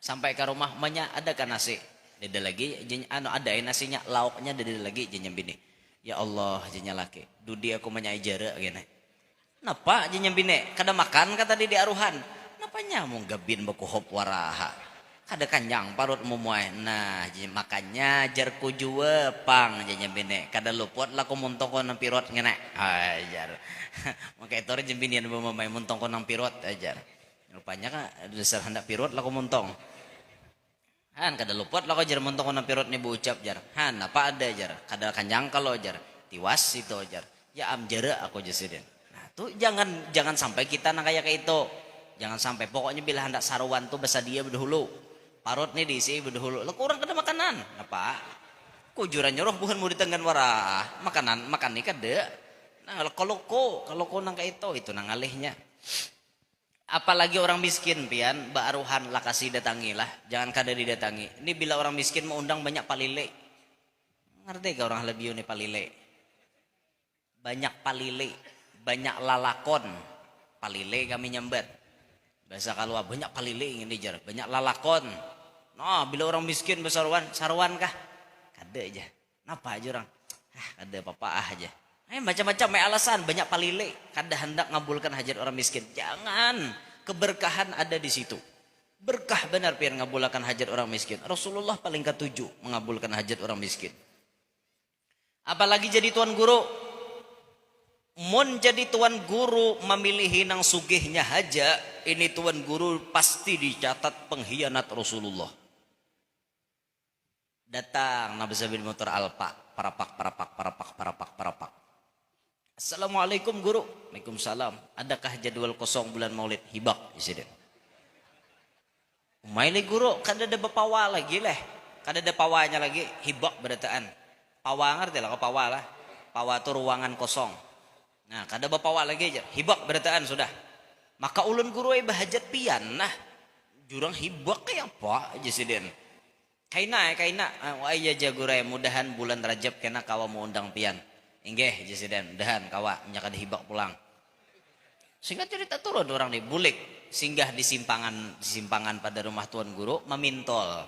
Sampai ke rumah emaknya, ada kan nasi? Ada lagi, ada nasinya, lauknya ada lagi, jenya bini. Ya Allah, jenya laki. Dudi aku menyai jara gini. Napa jenya bini? Kada makan kata di aruhan. Napa nyamung gabin baku hop waraha. Kada kanyang parut mumuai. Nah, makanya jarku jua pang jenya bini. Kada luput laku muntong ko nang pirot ngene. Ajar. Maka itu jenya bini yang mamai muntong ko nang pirot ajar. Rupanya kan dasar hendak pirot laku muntong. Han kada luput lah kau jar montong ko nang pirot ni bu ucap jar. Han apa ada jar? Kada kanjang kalau jar. Tiwas itu jar. Ya am jara aku jasiden. Nah tuh jangan sampai kita nang kayak itu. Jangan sampai pokoknya bila hendak saruan tuh basa dia berdahulu. Parut nih diisi berdahulu. Lah kurang kada makanan. Apa? Kujuran nyuruh bukan mau ditenggan warah. Makan nih kada. Nah kalau ko nang kayak itu nang alihnya. Apalagi orang miskin pian, baaruhan lah kasih datangi lah, jangan kada didatangi. Ini bila orang miskin mau undang banyak palile. Ngerti gak orang lebih ini palile? Banyak palile, banyak lalakon. Palile kami nyambat. Bahasa kalau banyak palile ingin dijar, banyak lalakon. Nah, bila orang miskin saruan kah? Kada aja. Napa aja orang? Kada apa-apa aja. Macam-macam alasan banyak palile kada hendak ngabulkan hajat orang miskin. Jangan, keberkahan ada di situ. Berkah benar pian ngabulkan hajat orang miskin. Rasulullah paling ketujuh mengabulkan hajat orang miskin. Apalagi jadi tuan guru. Mun jadi tuan guru memilih nang sugihnya haja, ini tuan guru pasti dicatat pengkhianat Rasulullah. Datang Nabi Sabin motor alpa, parapak. Assalamualaikum guru. Waalaikumsalam. Adakah jadwal kosong bulan Maulid? Hibak presiden. Umaili guru, kada ada bapawa lagi leh. Kada ada pawanya lagi, hibak berataan. Pawa ngerti lah, pawa lah. Pawa itu ruangan kosong. Nah, kada bapawa lagi aja. Hibak berataan sudah. Maka ulun guru bahajat pian nah. Jurang hibak kayak apa presiden. Kaina. Wah iya jagurai mudahan bulan Rajab kena kawa mau undang pian. Inggih jesiden dahan kawa nyakad hibak pulang. Singkat cerita turun orang nih bulik singgah di simpangan pada rumah tuan guru memintol.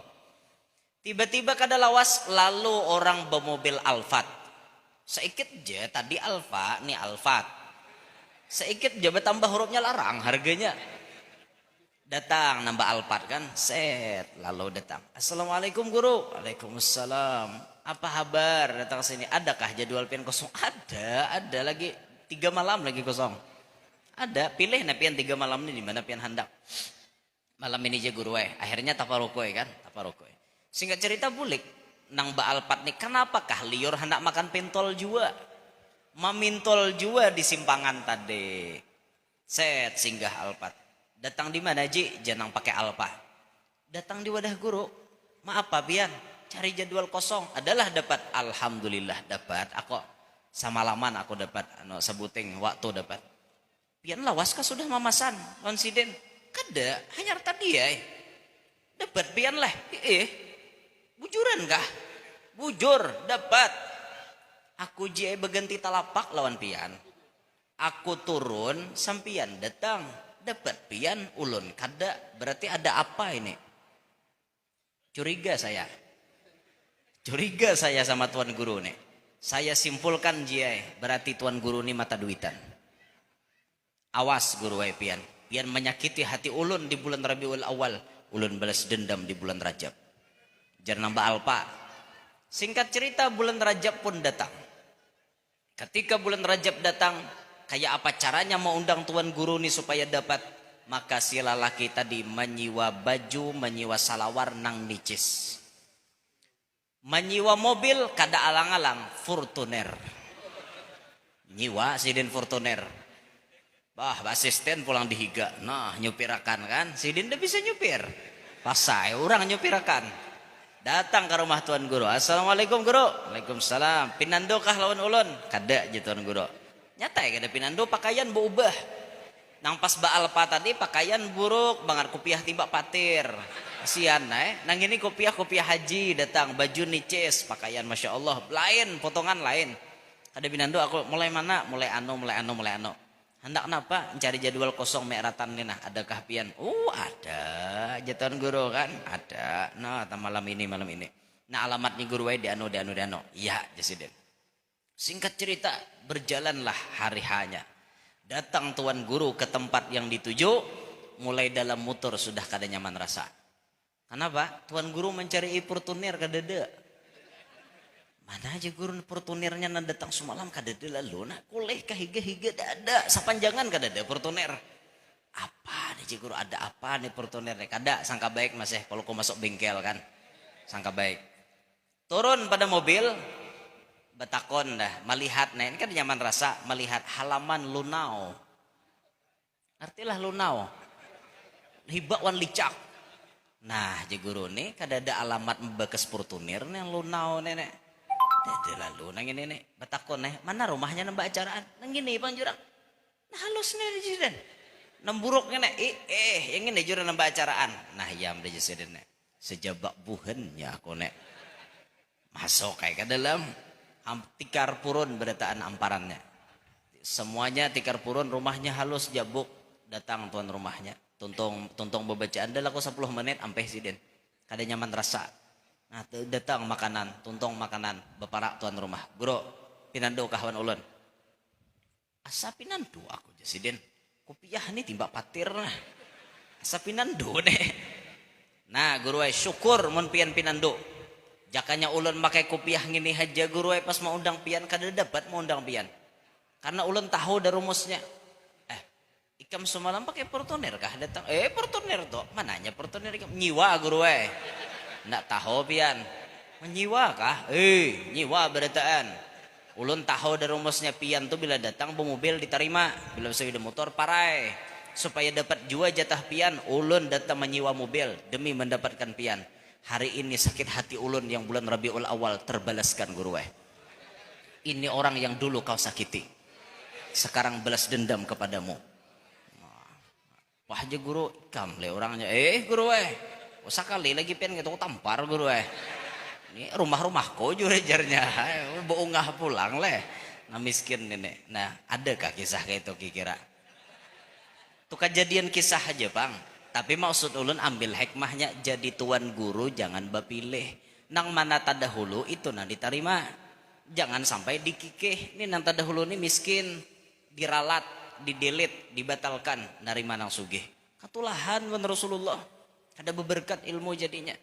Tiba-tiba kada lawas lalu orang bermobil Alphard. Seikit je tadi Alfa nih Alphard. Seikit je bertambah hurufnya larang harganya. Datang nambah Alphard kan, set lalu datang. Assalamualaikum guru. Waalaikumsalam. Apa kabar datang ke sini? Adakah jadwal pian kosong? Ada lagi 3 malam lagi kosong. Ada, pilih na pian 3 malam ini di mana pian hendak. Malam ini aja guru akhirnya taparukoy kan, taparukoy. Singkat cerita bulik nang ba Alphard nih, kenapakah liur hendak makan pentol jua? Mamintol jua di simpangan tadi. Set singgah Alphard. Datang di mana Ji? Janang pakai Alpa. Datang di wadah guru. Maaf Pak pian. Cari jadwal kosong adalah dapat, alhamdulillah dapat. Aku samalaman aku dapat sebuting waktu dapat. Pian lawas kah sudah mamasan konsiden? Kada, hanya tadi ya. Dapat pian lah. Bujuran kah? Bujur dapat. Aku je berganti talapak lawan pian. Aku turun sampian datang dapat pian ulun kada, berarti ada apa ini? Curiga saya sama tuan guru nih. Saya simpulkan jia berarti tuan guru ini mata duitan. Awas guru pian. Pian menyakiti hati ulun di bulan Rabiul Awal. Ulun balas dendam di bulan Rajab. Jar nambah alpa. Singkat cerita bulan Rajab pun datang. Ketika bulan Rajab datang, kayak apa caranya mau undang tuan guru ini supaya dapat? Maka si lelaki tadi menyiwa baju, menyiwa salawar nang nicis. Menyiwa mobil kada alang-alang Fortuner. Nyiwa sidin Fortuner. Bah, asisten pulang dihiga. Nah, nyupirakan kan? Sidin dah bisa nyupir. Pasai orang nyupirakan. Datang ke rumah tuan guru. Assalamualaikum guru. Waalaikumsalam. Pinando kah lawan ulun? Kada je tuan guru. Nyata ya kada pinando pakaian berubah. Nang pas baalpa tadi pakaian buruk banget kopiah tiba patir. Kasihan nang ini kopiah haji datang baju nicis pakaian masya Allah lain potongan lain. Kada pinando aku mulai mana mulai ano. Hendak napa? Mencari jadwal kosong meratan nina. Adakah pian? Ada. Jatuhan guru kan? Ada. Nah, malam ini. Nah, alamatnya guru di anu. Iya, Jasiden. Singkat cerita, berjalanlah hari hanya. Datang tuan guru ke tempat yang dituju. Mulai dalam motor sudah kada nyaman rasa. Kenapa? Tuan guru mencari portunir kadada. Mana aja guru portunirnya nan datang semalam kadada lalu nak kuleh kahiga ada sapanjangan kadada portunir. Apa nih guru, ada apa nih portunirnya? Kada sangka baik masih kalau kau masuk bengkel kan. Sangka baik. Turun pada mobil batakon dah melihat, nah ini kan nyaman rasa melihat halaman lunau. Artilah lunau. Hibak wan licak. Nah, je guru nih kadada alamat membekas portunir nih lunau nenek. Dede lalu nang ini nih batakon nih mana rumahnya nambah acaraan nang ini bang jurang nah halus nih jiden nemburuknya nih yang ini jurang nambah acaraan nah yam deh jiden nih sejabak buhennya aku nih masuk kayak ke dalam tikar purun berataan amparannya semuanya tikar purun rumahnya halus jabuk datang tuan rumahnya tuntung bebacaan dah laku 10 menit ampe siden kada nyaman rasa. Nah, datang makanan, tuntong makanan, bapak tuan rumah. Guru, pinando kawan ulun. Asa pinando aku jasiden. Kopiah nih timba patir nah. Asa pinando nih. Nah, guru syukur mun pian pinando. Jakanya ulun makai kopiah ngini aja guru pas mau undang pian kada dapat mau undang pian. Karena ulun tahu dah rumusnya. Ikam semalam pakai portunir kah datang? Portunir tuh. Mananya portunir ikam nyiwa guru Nak tahu pian menyiwa kah? Nyiwa berataan. Ulun tahu dari rumusnya pian tuh bila datang bermobil diterima, bila sepeda motor parai. Supaya dapat jua jatah pian, ulun datang menyiwa mobil demi mendapatkan pian. Hari ini sakit hati ulun yang bulan Rabiul Awal terbalaskan guru. Ini orang yang dulu kau sakiti, sekarang balas dendam kepadamu. Wah aja guru, ikam le orangnya. Guru sekali lagi pian gitu tampar guru ini rumah-rumahku jurejarnya boongah pulang leh nah miskin nenek. Nah adakah kisah kayak itu kira tuh kejadian kisah aja bang tapi maksud ulun ambil hikmahnya jadi tuan guru jangan bapilih nang mana tadahulu itu nah diterima jangan sampai dikikih ini nang tadahulu ini miskin diralat didelit dibatalkan dari manang sugih katulahan wan Rasulullah ada beberkat ilmu jadinya.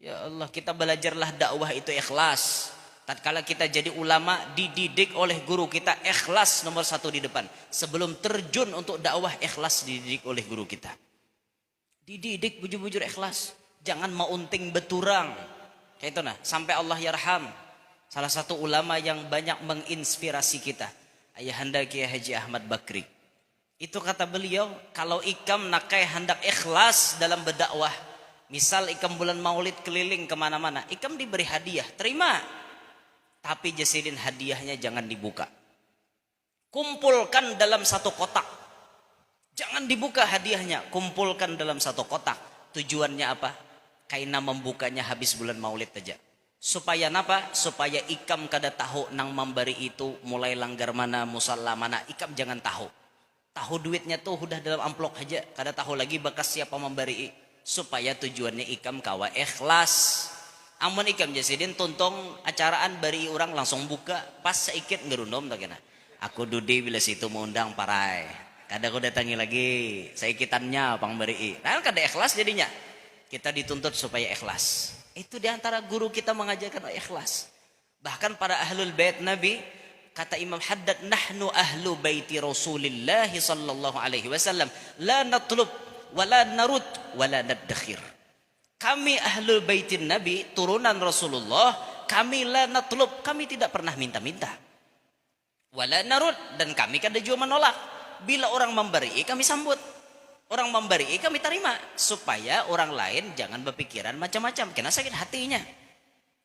Ya Allah, kita belajarlah dakwah itu ikhlas. Tatkala kita jadi ulama, dididik oleh guru kita ikhlas nomor 1 di depan. Sebelum terjun untuk dakwah ikhlas dididik oleh guru kita. Dididik bujur-bujur ikhlas. Jangan maunting beturang. Kayak itu nah, sampai Allah yarham. Salah satu ulama yang banyak menginspirasi kita. Ayahanda Kiai Haji Ahmad Bakri. Itu kata beliau, kalau ikam nakai hendak ikhlas dalam berdakwah, misal ikam bulan maulid keliling kemana-mana, ikam diberi hadiah, terima. Tapi jasidin hadiahnya jangan dibuka. Kumpulkan dalam satu kotak. Jangan dibuka hadiahnya, kumpulkan dalam satu kotak. Tujuannya apa? Karena membukanya habis bulan maulid aja. Supaya apa? Supaya ikam kada tahu nang memberi itu mulai langgar mana, musalla mana, ikam jangan tahu. Tahu duitnya tuh udah dalam amplop aja, kada tahu lagi bekas siapa memberi. Supaya tujuannya ikam kawa ikhlas. Amun ikam jasidin tuntong acaraan bari orang langsung buka pas seikit ngerundom tak kena. Aku dudi bila situ mengundang parai. Kada aku datangi lagi seikitannya pang beri. Nah kada ikhlas jadinya. Kita dituntut supaya ikhlas. Itu diantara guru kita mengajarkan ikhlas. Bahkan para ahlul bait Nabi kata Imam Haddad, nahnu ahlu baiti Rasulillah sallallahu alaihi wasallam la natlub wa la narud wa la naddakhir. Kami ahlul baitin Nabi, turunan Rasulullah, kami la natlub, kami tidak pernah minta-minta. Wa la narud, dan kami kada juga menolak. Bila orang memberi, kami sambut. Orang memberi, kami terima supaya orang lain jangan berpikiran macam-macam kena sakit hatinya.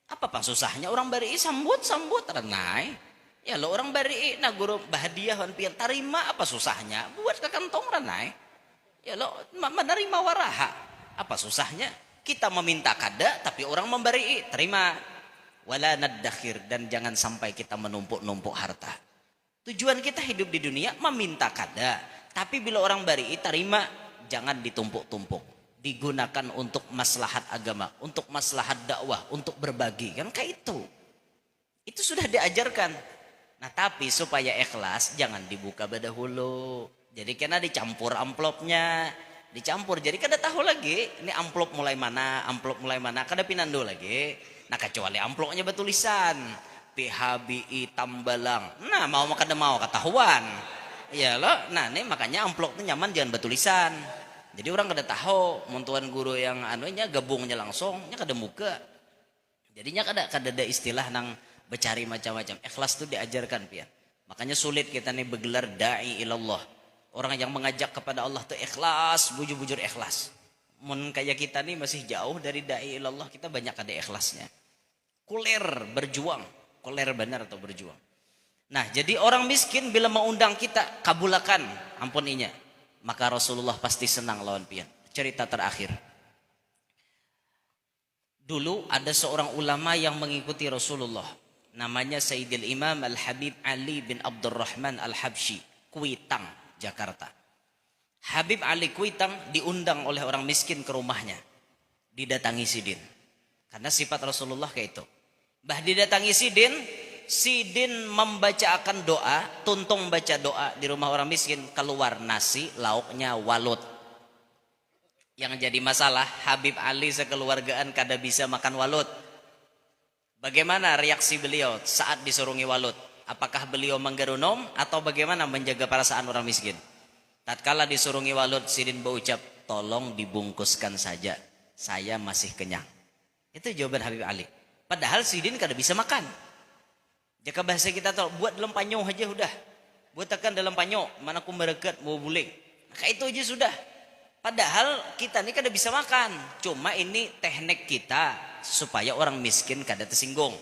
Apa pang susahnya orang beri sambut renai. Ya lo orang beri nah guru bahadiah wan pian tarima apa susahnya buat ke kantong ranai. Ya lo menerima waraha apa susahnya kita meminta kada tapi orang memberi terima wala naddakhir dan jangan sampai kita menumpuk-numpuk harta. Tujuan kita hidup di dunia meminta kada. Tapi bila orang bari terima, jangan ditumpuk-tumpuk. Digunakan untuk maslahat agama, untuk maslahat dakwah, untuk berbagi. Kan kayak itu. Itu sudah diajarkan. Nah tapi supaya ikhlas jangan dibuka dahulu. Jadi kena dicampur amplopnya. Dicampur. Jadi kada tahu lagi. Ini amplop mulai mana, amplop mulai mana. Kada pinando lagi. Nah kecuali amplopnya bertulisan. PHBI Tambalang. Nah mau kada mau ketahuan. Iya loh. Nah ini makanya amplop itu nyaman jangan bertulisan. Jadi orang kada tahu. Montuan guru yang anunya gabungnya langsung. Nya kada muka. Jadinya kada ada istilah nang bercari macam-macam. Ikhlas itu diajarkan pian. Makanya sulit kita nih bergelar da'i ilallah. Orang yang mengajak kepada Allah itu ikhlas, bujur-bujur ikhlas. Mun kayak kita nih masih jauh dari da'i ilallah, kita banyak ada ikhlasnya. Kuler berjuang, kuler benar atau berjuang. Nah, jadi orang miskin bila mau undang kita kabulakan ampuninya. Maka Rasulullah pasti senang lawan pian. Cerita terakhir. Dulu ada seorang ulama yang mengikuti Rasulullah. Namanya Sayyidil Imam Al-Habib Ali bin Abdurrahman Al-Habsyi, Kuitang, Jakarta. Habib Ali Kuitang diundang oleh orang miskin ke rumahnya. Didatangi Sidin. Karena sifat Rasulullah kayak itu. Bah didatangi Sidin, Sidin membacakan doa, tuntung baca doa di rumah orang miskin, keluar nasi, lauknya walut. Yang jadi masalah, Habib Ali sekeluargaan kada bisa makan walut. Bagaimana reaksi beliau saat disurungi walut? Apakah beliau menggerunom atau bagaimana menjaga perasaan orang miskin? Tatkala disurungi walut, Sidin berucap, tolong dibungkuskan saja, saya masih kenyang. Itu jawaban Habib Ali. Padahal Sidin kada bisa makan. Jika bahasa kita tahu, buat dalam panyo aja udah. Buatkan dalam panyo, mana aku merekat mau buling. Maka itu aja sudah. Padahal kita ini kada bisa makan. Cuma ini teknik kita supaya orang miskin kada tersinggung.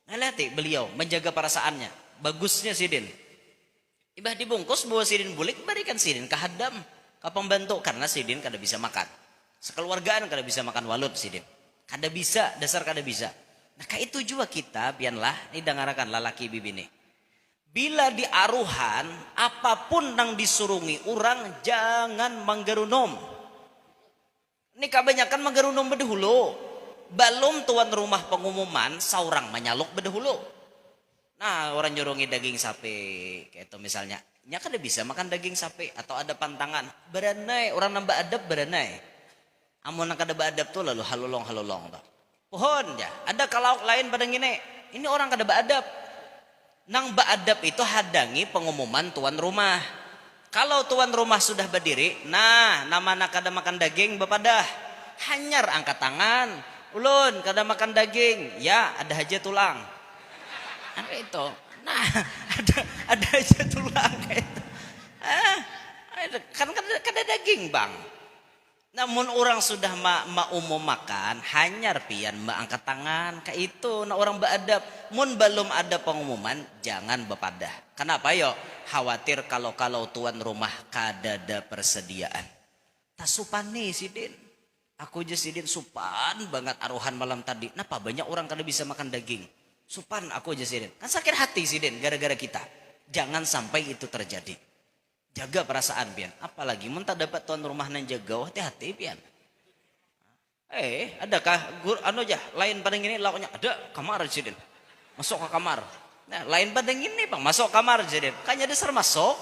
Nah lihat beliau menjaga perasaannya. Bagusnya Sidin. Ibah dibungkus bawa Sidin bulik, berikan Sidin ke hadam, ke pembantu. Karena Sidin kada bisa makan. Sekeluargaan kada bisa makan walut Sidin. Kada bisa, dasar kada bisa. Nah kayak itu juga kita, pianlah, ini dengarakan lalaki bibini. Bila diaruhan, apapun yang disurungi orang, jangan menggerunom. Ini kebanyakan menggerunom berdahulu. Belum tuan rumah pengumuman, seorang menyaluk berdahulu. Nah orang nyurungi daging sapi, kayak itu misalnya. Nya kada bisa makan daging sapi, atau ada pantangan. Beranai, orang nambah adab beranai. Amun kada beradab tuh lalu halulong tuh. Pohon ya, ada kalau lain pada gini. Ini orang kada beradab. Nang beadab itu hadangi pengumuman tuan rumah. Kalau tuan rumah sudah berdiri, nah nama nak kada makan daging bepadah. Hanyar angkat tangan. Ulun kada makan daging. Ya ada aja tulang. Apa itu? Nah ada aja tulang kayak itu. Kan kada daging bang. Namun orang sudah umum makan, hanyar pian angkat tangan kayak itu. Nah orang beradab. Mun belum ada pengumuman, jangan bepadah. Kenapa yo? Khawatir kalau tuan rumah kada ada persediaan. Tasupan nih Sidin. Aku aja Sidin supan banget aruhan malam tadi. Napa banyak orang kada bisa makan daging. Supan aku aja Sidin. Kan sakit hati Sidin gara-gara kita. Jangan sampai itu terjadi. Jaga perasaan pian. Apalagi mun tak dapat tuan rumah nan jaga, hati-hati pian. Adakah aja lain pada gini lauknya? Ada kamar Sidin. Masuk ke kamar. Nah, lain pada gini Bang, masuk kamar Sidin. Kayaknya dasar masuk.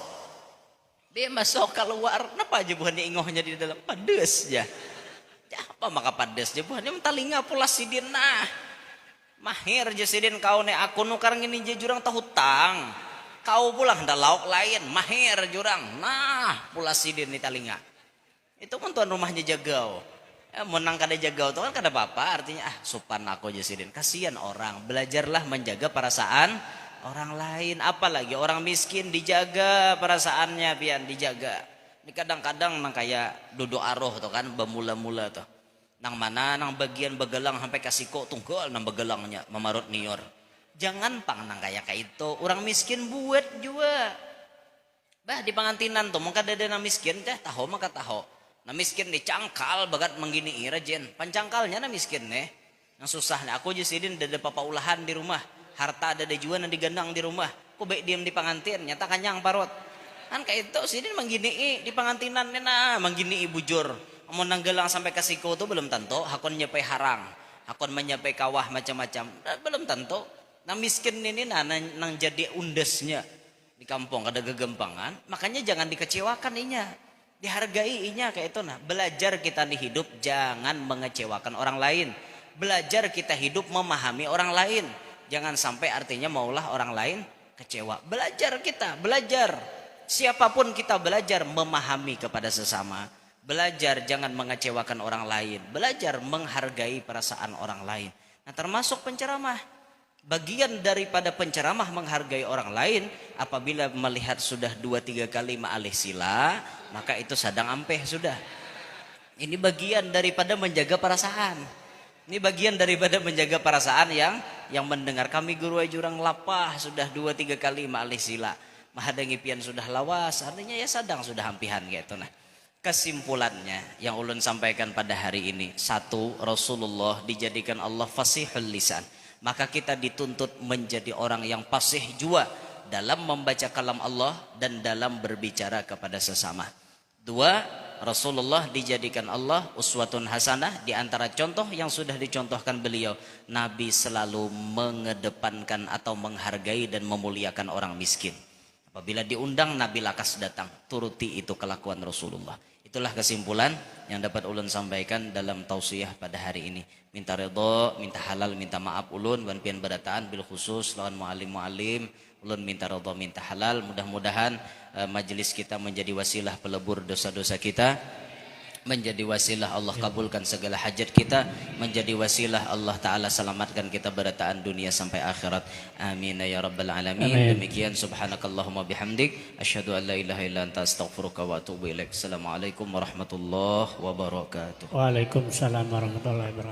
Dia masuk keluar. Kenapa aja buahnya ingohnya di dalam? Pades ya. Ya apa maka pades aja buahnya mentalinga pula Sidin. Nah. Mahir aja Sidin kau nih aku nukar ngini je jurang tahu hutang. Kau pulang hendak lauk lain, mahir jurang. Nah, pula Sidin di talinga. Itu pun tuan rumahnya jagau. Menang kada jagau itu kan kada apa-apa. Artinya supan aku aja Sidin. Kasihan orang. Belajarlah menjaga perasaan orang lain. Apalagi orang miskin dijaga perasaannya pian dijaga. Ini kadang-kadang nang kayak duduk aroh tuh kan bemula-mula tuh. Nang mana nang bagian begelang sampai kasiko tunggal nang begelangnya memarut nior. Jangan pang nang kayak itu. Orang miskin buat juga. Bah di pengantinan tuh mungkin ada nang miskin teh tahu maka tahu. Nang miskin dicangkal bagat menggini irajen. Pancangkalnya nang miskin nih. Yang susah nih aku aja Sidin ada papa ulahan di rumah. harta ada dejuan yang digandang di rumah. Ku baik diem di pangantin, nyata kanyang parot. Kan kayak itu sini manggini di pangantinan nena manggini bujur. Mau nanggelang sampai ke siku tuh belum tentu. Hakon nyepai harang, hakon menyepai kawah macam-macam, belum tentu. Nang miskin ini nang jadi undesnya di kampung ada gegempangan, makanya jangan dikecewakan inya, dihargai inya kayak itu. Nah, belajar kita di hidup jangan mengecewakan orang lain. Belajar kita hidup memahami orang lain. Jangan sampai artinya maulah orang lain kecewa. Belajar kita, belajar. Siapapun kita belajar memahami kepada sesama. Belajar jangan mengecewakan orang lain. Belajar menghargai perasaan orang lain. Nah, termasuk penceramah. Bagian daripada penceramah menghargai orang lain, apabila melihat sudah 2-3 kali ma'alih sila, maka itu sadang ampeh sudah. Ini bagian daripada menjaga perasaan. Ini bagian daripada menjaga perasaan yang mendengar. Kami guru jurang lapah sudah 2-3 kali ma'alih sila, mahadangi pian sudah lawas, artinya ya sadang sudah ampihan gitu. Nah, kesimpulannya yang ulun sampaikan pada hari ini, satu, Rasulullah dijadikan Allah fasihul lisan. Maka kita dituntut menjadi orang yang fasih jua dalam membaca kalam Allah dan dalam berbicara kepada sesama. Dua, Rasulullah dijadikan Allah uswatun hasanah. Di antara contoh yang sudah dicontohkan beliau, Nabi selalu mengedepankan atau menghargai dan memuliakan orang miskin. Apabila diundang, Nabi lakas datang. Turuti itu kelakuan Rasulullah. Itulah kesimpulan yang dapat ulun sampaikan dalam tausiah pada hari ini. Minta ridho, minta halal, minta maaf ulun wan pian berataan bil khusus lawan muallim-muallim. Ulun minta ridho, minta halal. Mudah-mudahan majelis kita menjadi wasilah pelebur dosa-dosa kita, menjadi wasilah Allah kabulkan segala hajat kita, menjadi wasilah Allah Ta'ala selamatkan kita berataan dunia sampai akhirat. Amin ya rabbal alamin. Amin. Demikian subhanakallahumma bihamdik asyhadu an la ilaha illa anta astaghfiruka wa atubu ilaik. Assalamualaikum warahmatullahi wabarakatuh. Waalaikumsalam warahmatullahi wabarakatuh.